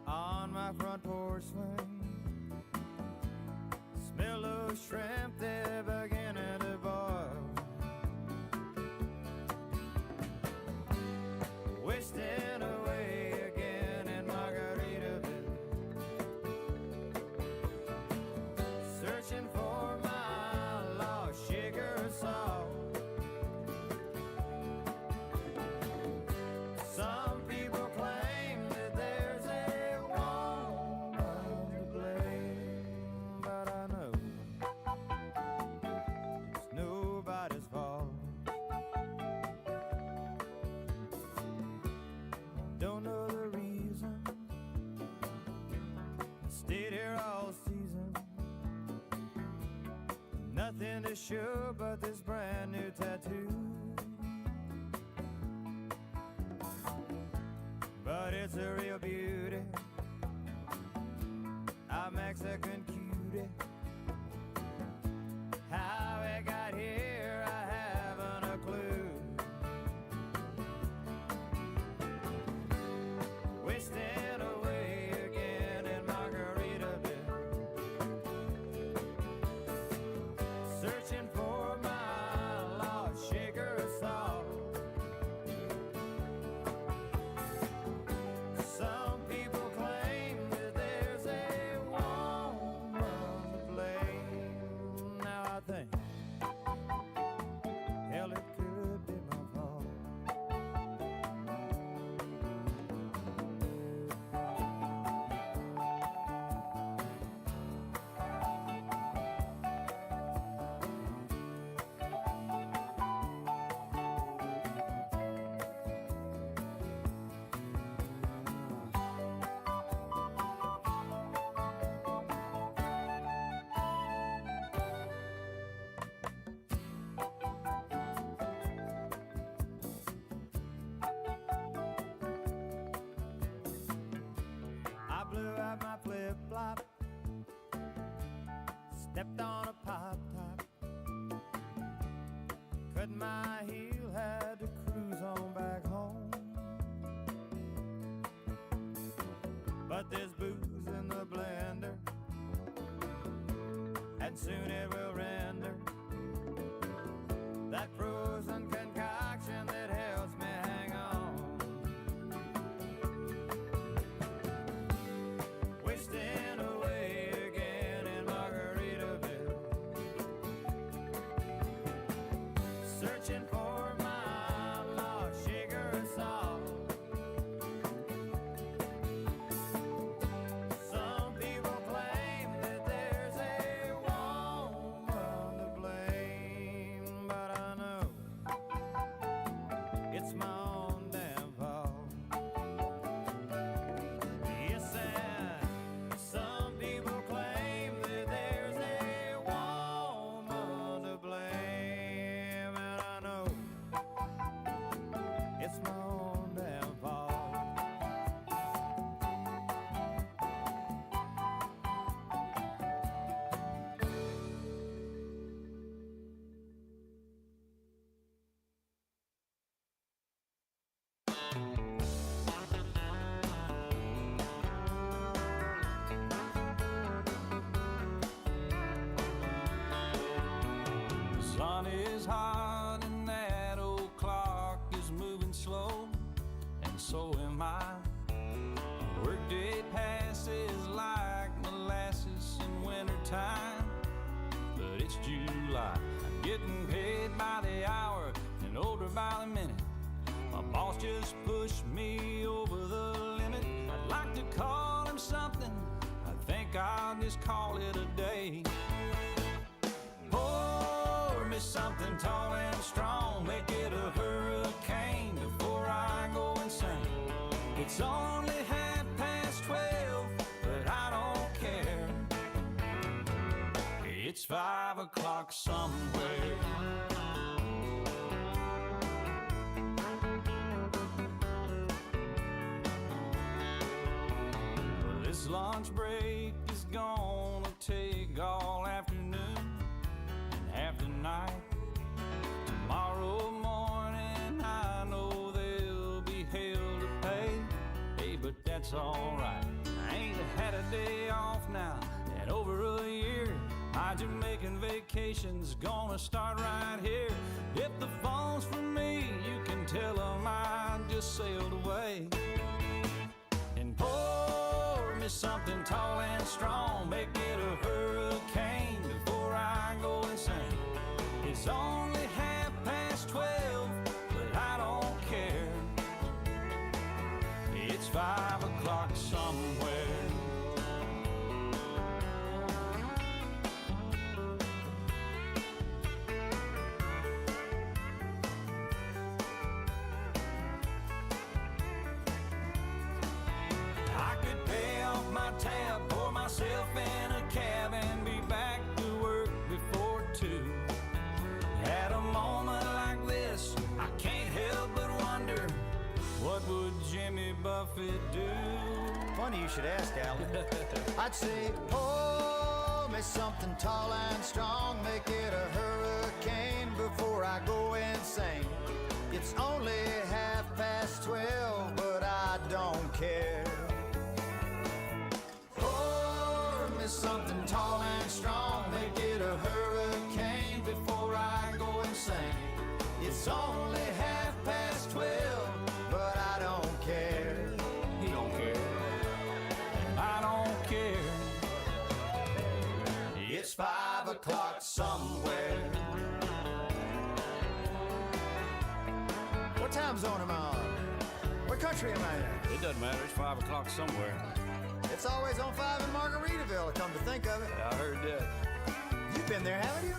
on my front porch swing. Smell those shrimp, they're beginning to boil. Wasting away again in Margaritaville, searching for my lost sugar salt. Some people claim that there's a woman to blame, but I know it's nobody's fault. Don't know the reason, stayed here all season. Nothing to show but this brand new tattoo. But it's a real beauty, a Mexican cutie. How it got here, I haven't a clue. Wasting away again in Margaritaville, searching for my lost sugar salt. Some people claim that there's a woman to Stepped on a pop top, cut my heel, had to cruise on back home. But there's booze in the blender, and soon it will render that frozen concoction that helps me hang on. Wasting away again in Margaritaville, searching for my lost sugar and salt. Some people claim that there's a woman to blame, but I know it's my own damn fault. Yes, and some people claim that there's a woman to blame, and I know it's my own damn fault. The sun is hot and that old clock is moving slow, and so am I. Workday passes like molasses in wintertime, but it's July. I'm getting paid by the hour and older by the minute. My boss just pushed me over the limit. I'd like to call him something, I think I'll just call it a day. Pour me something tall and strong, make it a hurricane before I go insane. It's only 12:30, but I don't care. It's 5 o'clock somewhere. Well, this lunch break is gonna take all afternoon and half the night. Tomorrow morning I know there'll be hell to pay. Hey, but that's alright. I ain't had a day off now in over a year. My Jamaican vacation's gonna start right here. If the phone's for me, you can tell them I just sailed away. And pour me something tall and strong, make it a hurricane before I go insane. It's only 12:30, but I don't care. It's 5 o'clock somewhere. I could pay off my tab, pour myself in a cab, and be back to work before 2. At a moment like this, I can't help but wonder, what would Jimmy Buffett do? Funny you should ask, Alan. I'd say, pour me something tall and strong, make it a hurricane before I go insane. It's only 12:30, but I don't care. Pour me something tall and strong, make it a hurricane before I go insane. It's only 12:30, but I don't care. He don't care. I don't care. It's 5 o'clock somewhere. What time zone am I on? What country am I in? It doesn't matter. It's 5 o'clock somewhere. It's always on 5 in Margaritaville, come to think of it. I heard that. You've been there, haven't you?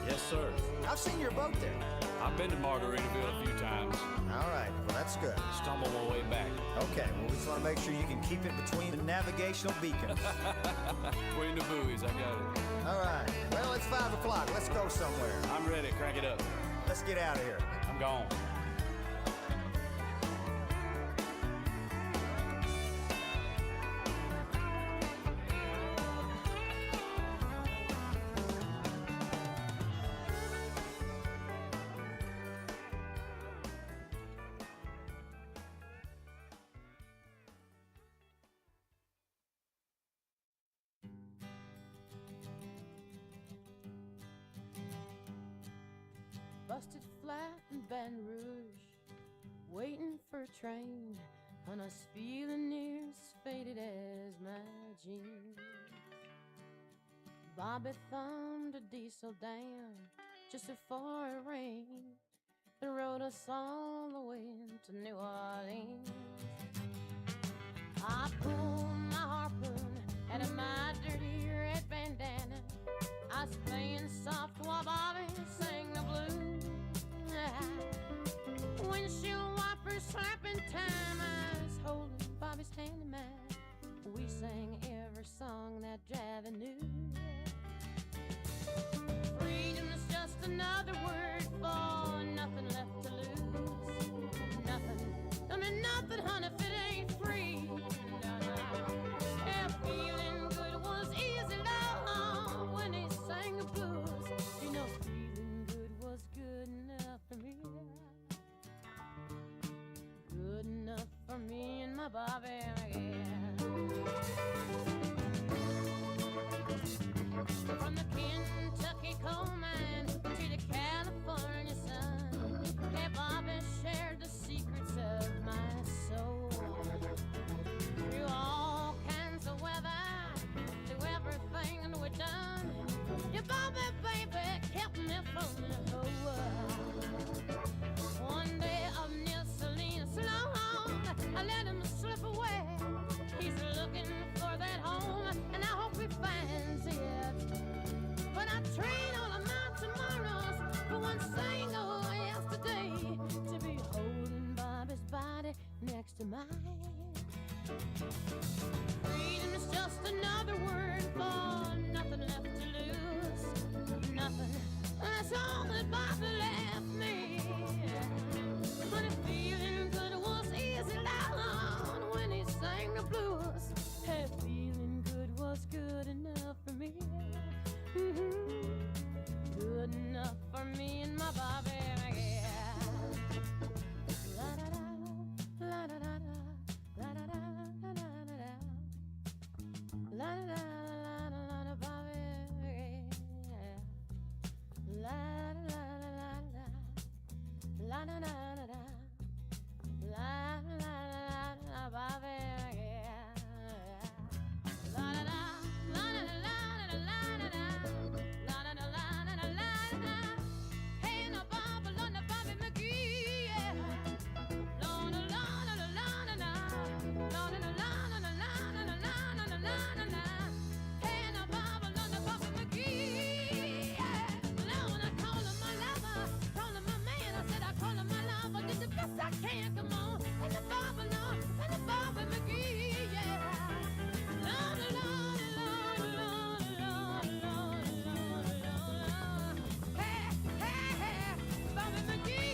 Yes, sir. I've seen your boat there. I've been to Margaritaville a few times. All right, well, that's good. Stumbled my way back. Okay, well, we just want to make sure you can keep it between the navigational beacons. Between the buoys, I got it. All right, well, it's 5 o'clock. Let's go somewhere. I'm ready. Crank it up. Let's get out of here. I'm gone. busted flat in Baton Rouge, waiting for a train, and I was feeling near as faded as my jeans. Bobby thumbed a diesel down just before it rained and rode us all the way to New Orleans. I pulled my harpoon out of my dirty red bandana. I was playing soft while Bobby sang the blues. Windshield wipers slapping time, I was holding Bobby's hand in mine. We sang every song that Javi knew. Freedom is just another word for nothing left to lose. Nothing, I mean nothing, honey, if it ain't free. No, no. Yeah, feeling good was easy, love, when he sang the blues. You know, feeling good was good enough for me. Good enough for me and my Bobby, yeah. From the Kentucky coal mine to the California sun, hey, Bobby shared the secrets of my soul. Through all kinds of weather, through everything that we've done, your Bobby, baby, kept me from the whole world. One day of near Salinas long, I let him slip away. He's looking for that home, and I hope he finds it. But I trade all of my tomorrows for one single yesterday, to be holding Bobby's body next to mine. Freedom is just another word for nothing left to lose. Nothing, that's all that Bobby left me. But if feeling good was easy down when he sang the blues, hey, feeling good was good enough for me. Good enough for me and my Bobby, yeah. La da da, la da da da, la da da da da da da, la da da la da Bobby, yeah. La da la la la la, la da da da da, la la la la Bobby, yeah. La da da, la da da la da la da da. I can't come on, and the Bobby Lord, and the Bobby McGee, yeah. Lord, Lord, Lord, Lord, Lord, Lord, Lord, Lord. Hey, hey, hey, Bobby McGee,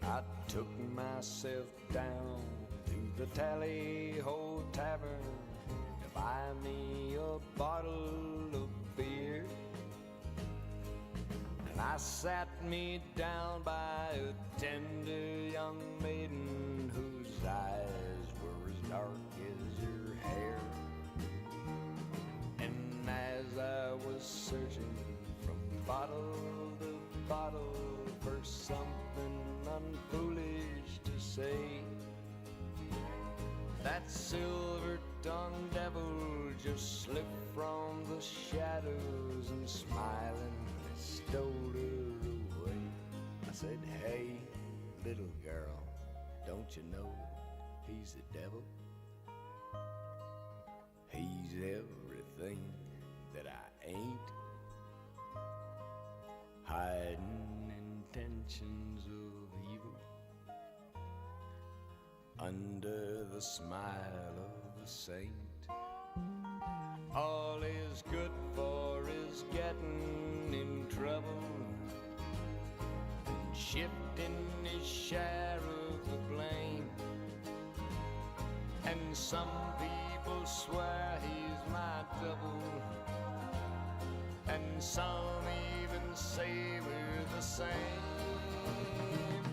I took myself down to the Tally-Ho Tavern to buy me a bottle of beer. And I sat me down by a tender young maiden whose eyes were as dark as her hair. And as I was searching from bottle to bottle for for something unfoolish to say. That silver-tongued devil just slipped from the shadows and smiling stole her away. I said, hey, little girl, don't you know he's the devil? He's everything that I ain't, hiding intentions of evil under the smile of a saint. All is good for is getting in trouble and shifting his share of the blame. And some people swear he's my double, and some even say we're the same.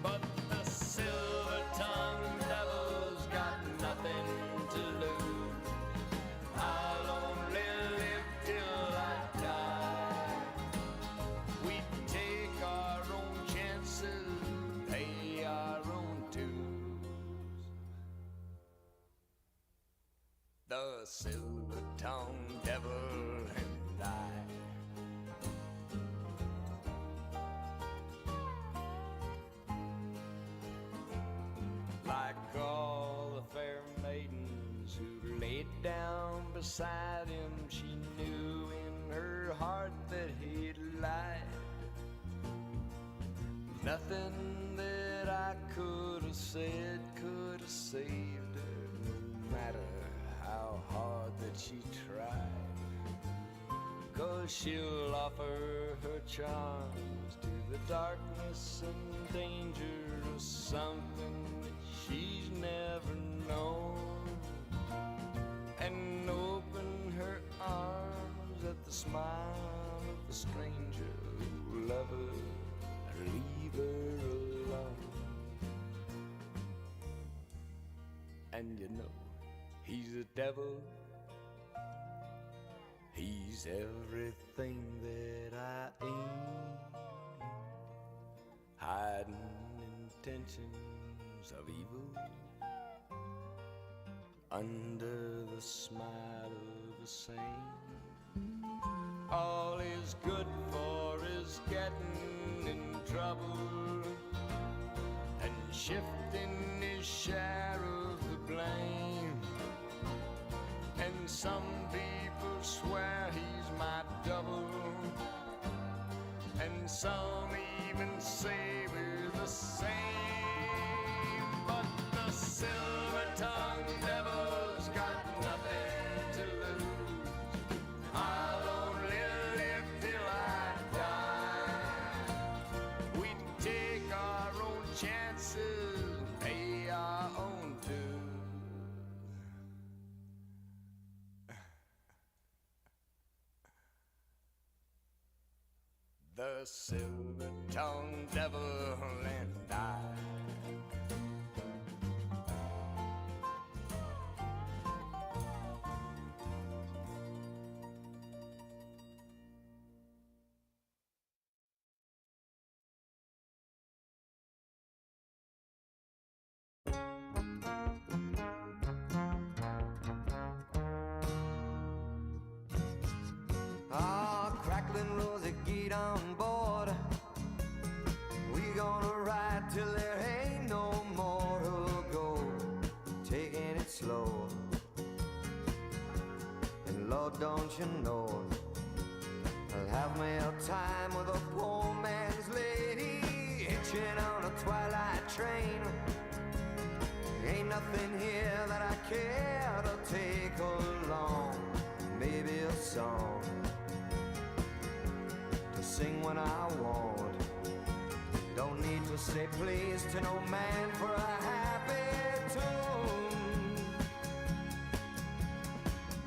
But the silver-tongued devil's got nothing to lose. I'll only live till I die. We take our own chances, pay our own dues. The silver-tongued devil and I. Like all the fair maidens who laid down beside him, she knew in her heart that he'd lied. Nothing that I could have said could have saved her, no matter how hard that she tried. 'Cause she'll offer her charms to the darkness and danger of something that she's never known, and open her arms at the smile of the stranger who love her and leave her alone. And you know, he's a devil. He's everything that I ain't, hiding intentions of evil under the smile of a saint. All is good for is getting in trouble and shifting his share of the blame. And some people swear he's my double, and some even say we're the same. But the silver-tongued devil's got nothing to lose. I'll only live till I die. We take our own chances, pay our own dues. The silver-tongued devil and I. Ah, crackling Rosie, get on board. We gonna ride till there ain't no more to go. Taking it slow. And Lord, don't you know, I'll have me a time with a poor man's lady, hitching on a twilight train. Ain't nothing here that I care to take along. Maybe a song to sing when I want. Don't need to say please to no man for a happy tune.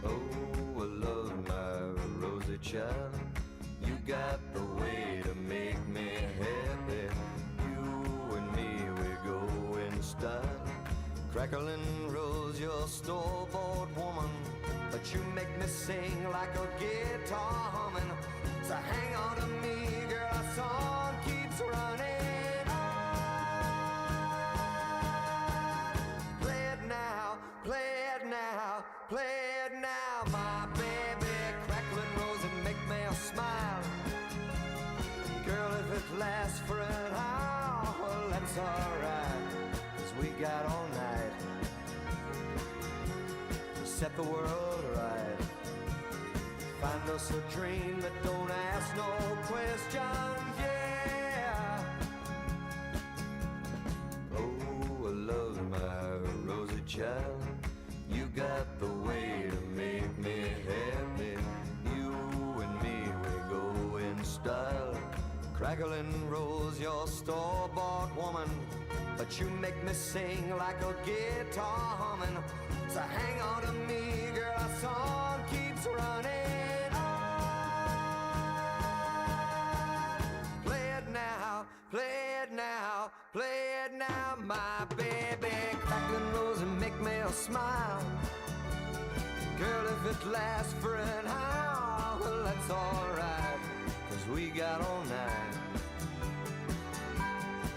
Oh, I love my Rosie child. You got the way to make me happy. You and me, we go in style. Crackling Rose, you're a store-bought woman, but you make me sing like a guitar humming. So hang on to me, girl, our song keeps running set the world right. Find us a dream that don't ask no questions, yeah. Oh, I love my rosy child. You got the way to make me happy. You and me, we go in style. Crackling rose, your store-bought woman, but you make me sing like a guitar humming. So hang on to me, girl, our song keeps running on. Play it now, play it now, play it now, my baby. Crackling rose and make me smile. Girl, if it lasts for an hour, well, that's alright, 'cause we got all night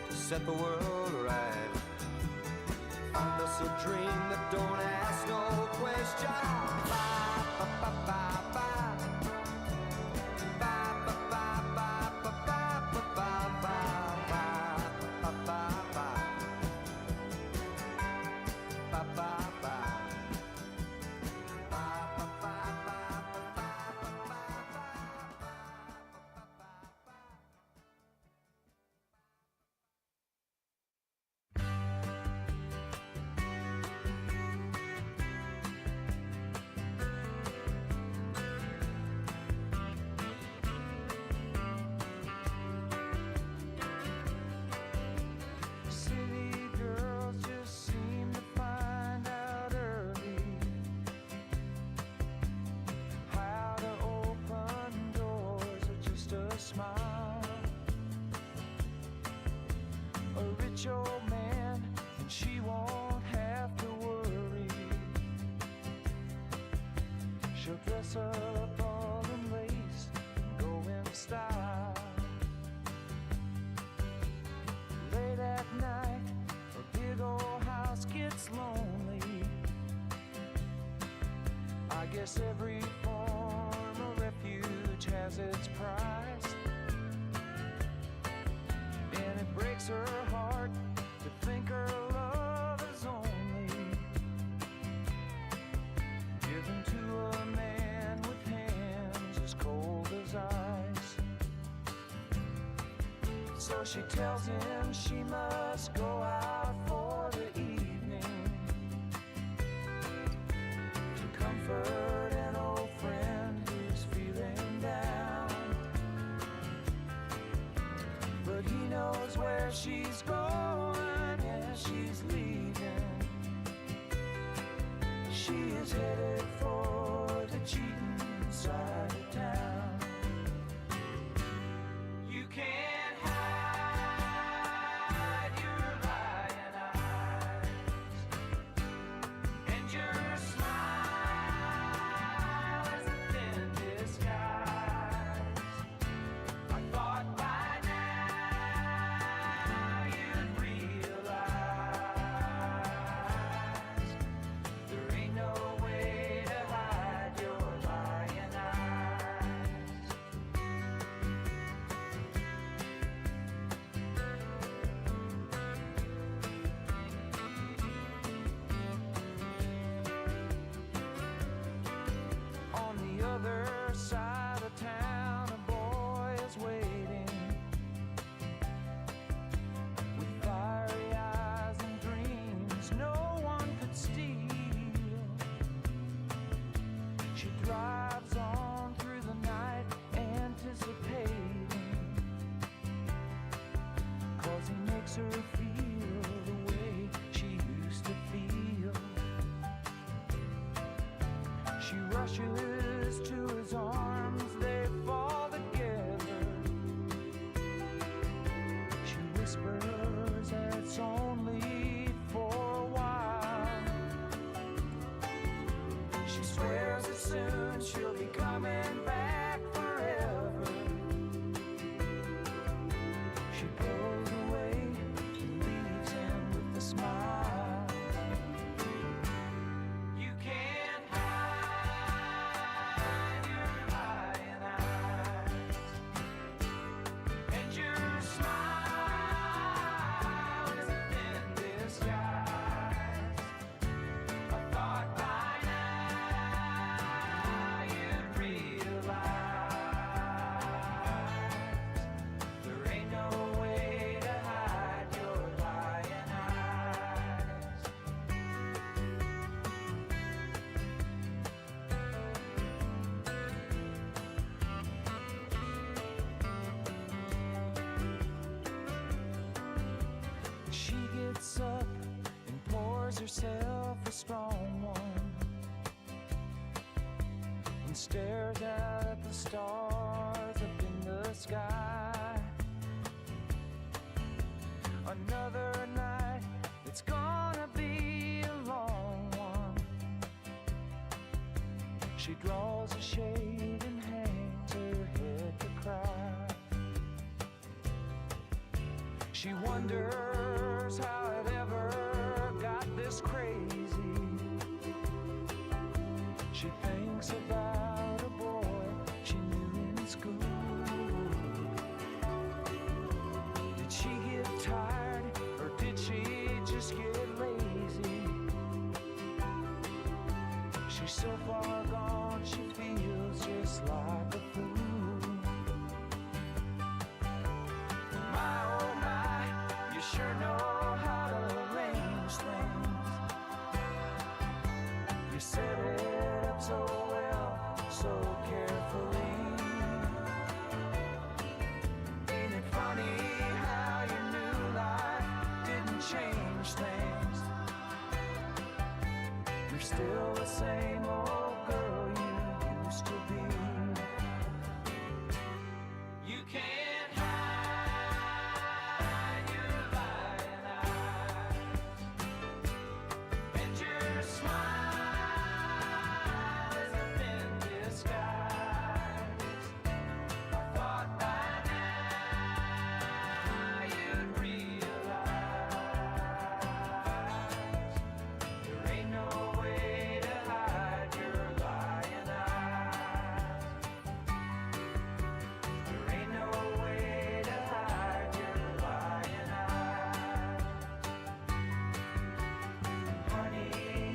to set the world right. Find us a dream that don't ask no question. Bye, bye, bye, bye, bye. Bye, bye, bye, bye, bye, bye, bye, bye, bye, bye, bye, bye. Bye, bye, bye. City girls just seem to find out early how to open doors with just a smile. A rich old man, and she won't have to worry. She'll dress up all in lace and go in style. Late at night, a big old house gets lonely. I guess every form of refuge has its price. And it breaks her heart to think her love is only given to a man with hands as cold as ice. So she tells him she must go out for the evening to comfort an old friend who's feeling down. But he knows where she's going, yeah, she's leaving. She is headed for the cheating side of town. You can't hide your lying eyes and your smile is a thin disguise. I thought by now you'd realize there ain't no way to hide your lying eyes. On the other side of town, a boy is waiting with fiery eyes and dreams no one could steal. She drives on through the night, anticipating, 'cause he makes her feel the way she used to feel. She rushes to his arms, they fall together. She whispers that it's only for a while. She swears that soon she'll be coming back forever. She goes away and leaves him with a smile. You can't hide your herself a strong one and stares out at the stars up in the sky. Another night, it's gonna be a long one. She draws a shade and hangs her head to cry. She wonders how it ever got this crazy. She thinks about a boy she knew in school. Did she get tired or did she just get lazy? She's so far gone, she feels just like a fool. My oh my, you sure know how to arrange things. You set it up so well, so carefully. Ain't it funny how your new life didn't change things? You're still the same old girl you used to be. You can't hide your lying eyes, and your smile is a thin disguise. I thought by now you'd realize there ain't no way to hide your lying eyes. There ain't no way to hide your lying eyes. Honey,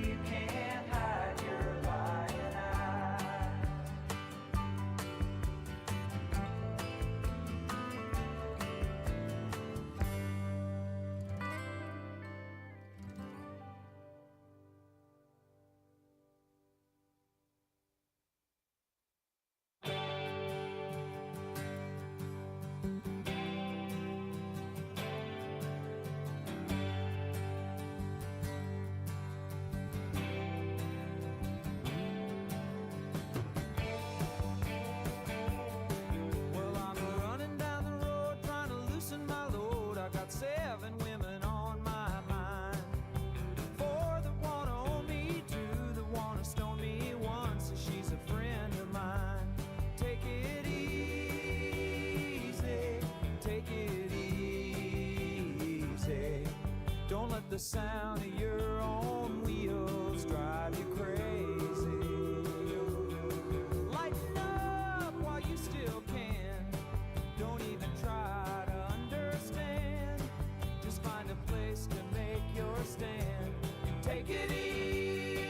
you can't hide your lying eyes. Well, I'm running down the road trying to loosen my load. I got 7 women on my mind. 4 that wanna own me, 2 that wanna stone me, 1 says she's a friend of mine. Take it easy, take it easy. Don't let the sound of your own wheels drive you crazy. Lighten up while you still can. Don't even try to understand. Just find a place to make your stand. Take it easy.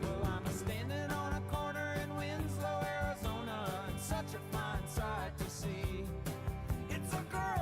Well, I'm standing on a corner in Winslow, Arizona, and such a fine sight to see. It's a girl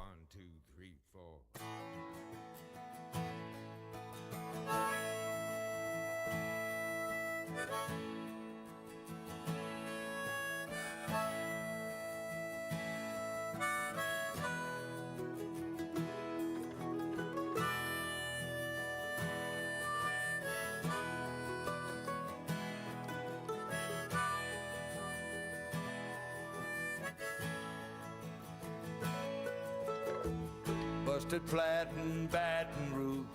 1, 2, 3, 4. Busted flat in Baton Rouge,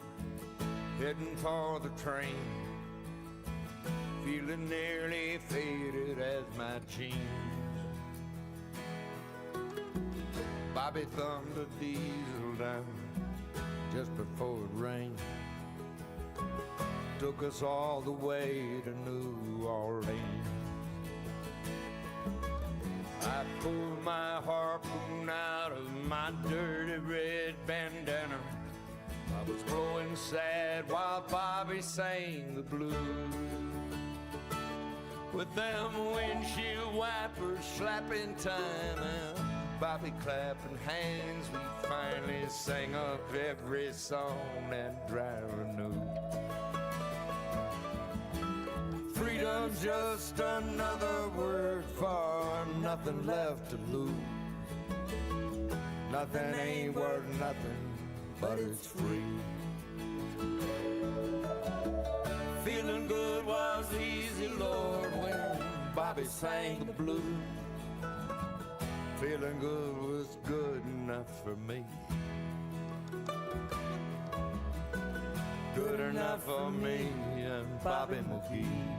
heading for the train, feeling nearly faded as my jeans. Bobby thumbed the diesel down just before it rained, took us all the way to New Orleans. I pulled my harpoon out of my dirty red bandana. I was growing sad while Bobby sang the blues. With them windshield wipers slapping time and Bobby clapping hands, we finally sang up every song that driver knew. Freedom's just another word for nothing left to lose. Nothing ain't worth nothing, but it's free. Feeling good was easy, Lord, when Bobby sang the blues. Feeling good was good enough for me. Good enough for me and Bobby McGee.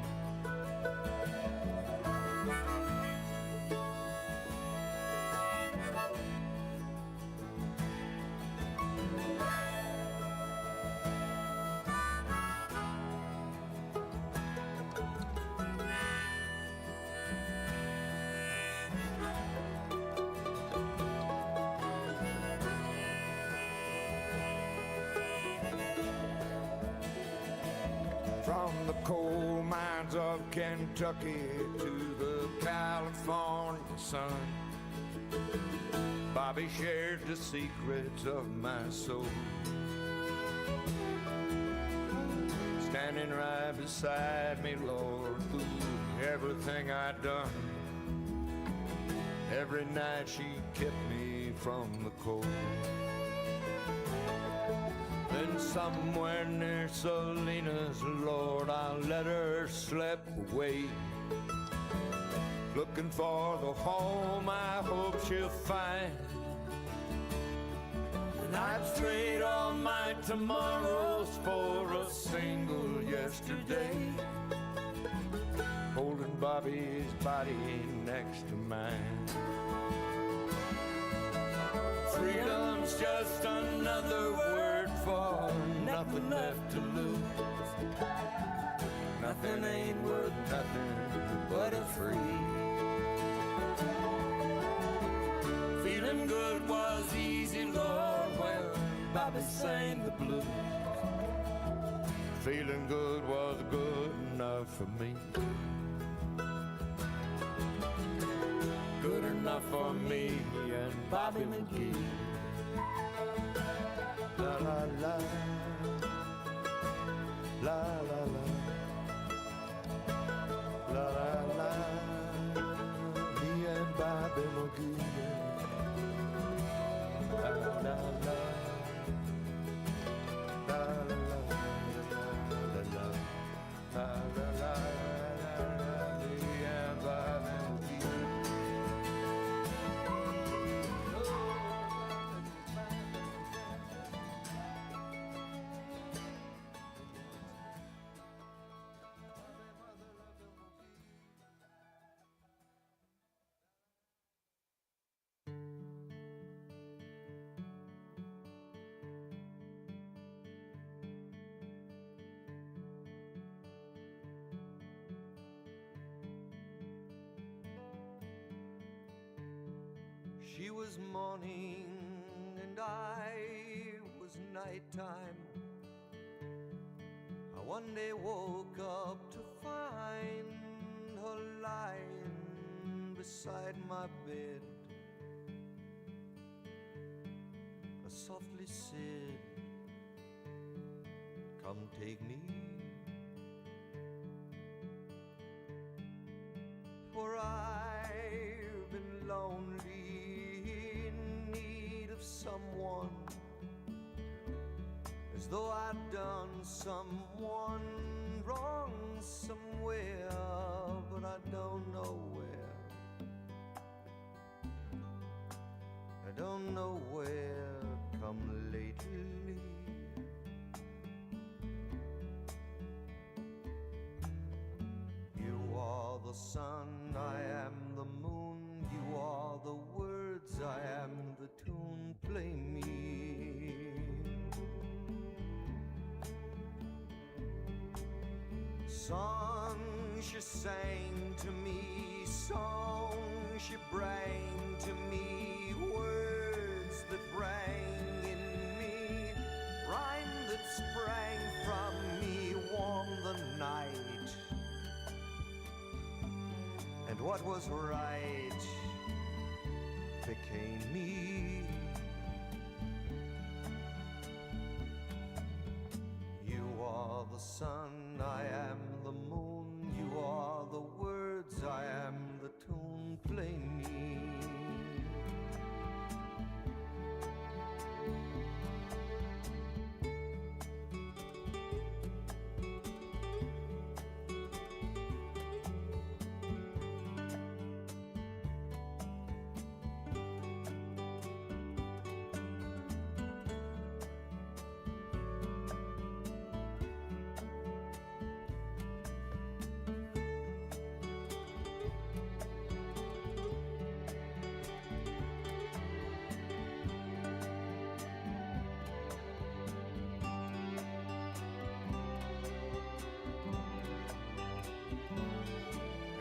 From the coal mines of Kentucky to the California sun, Bobby shared the secrets of my soul. Standing right beside me, Lord, through everything I'd done. Every night she kept me from the cold. Then somewhere near Salinas, Lord, I let her slip away, looking for the home I hope she'll find. And I'd trade all my tomorrows for a single yesterday, holding Bobby's body next to mine. Freedom's just another word for nothing left to lose. Nothing ain't worth nothing but it's free. Feeling good was easy, Lord, when Bobby sang the blues. Feeling good was good enough for me. Good enough for me and Bobby McGee. La la la, la la la, la la la, me and Bobby McGee. La la la, la la la, la la la, la la la, me and Bobby McGee. She was morning and I was nighttime. I one day woke up to find her lying beside my bed. softly said, come take me, for I've been lonely, in need of someone, as though I'd done someone wrong somewhere, but I don't know where. I don't know where, come lately. You are the sun, I am the moon. You are the words, I am the tune. Play me. Songs she sang to me, songs she bring to me, words that rang in me, rhyme that sprang from me, warm the night. And what was right became me. You are the sun, I am the moon. You are the words, I am the tune. Play me.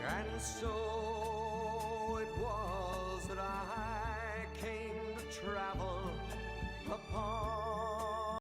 And so it was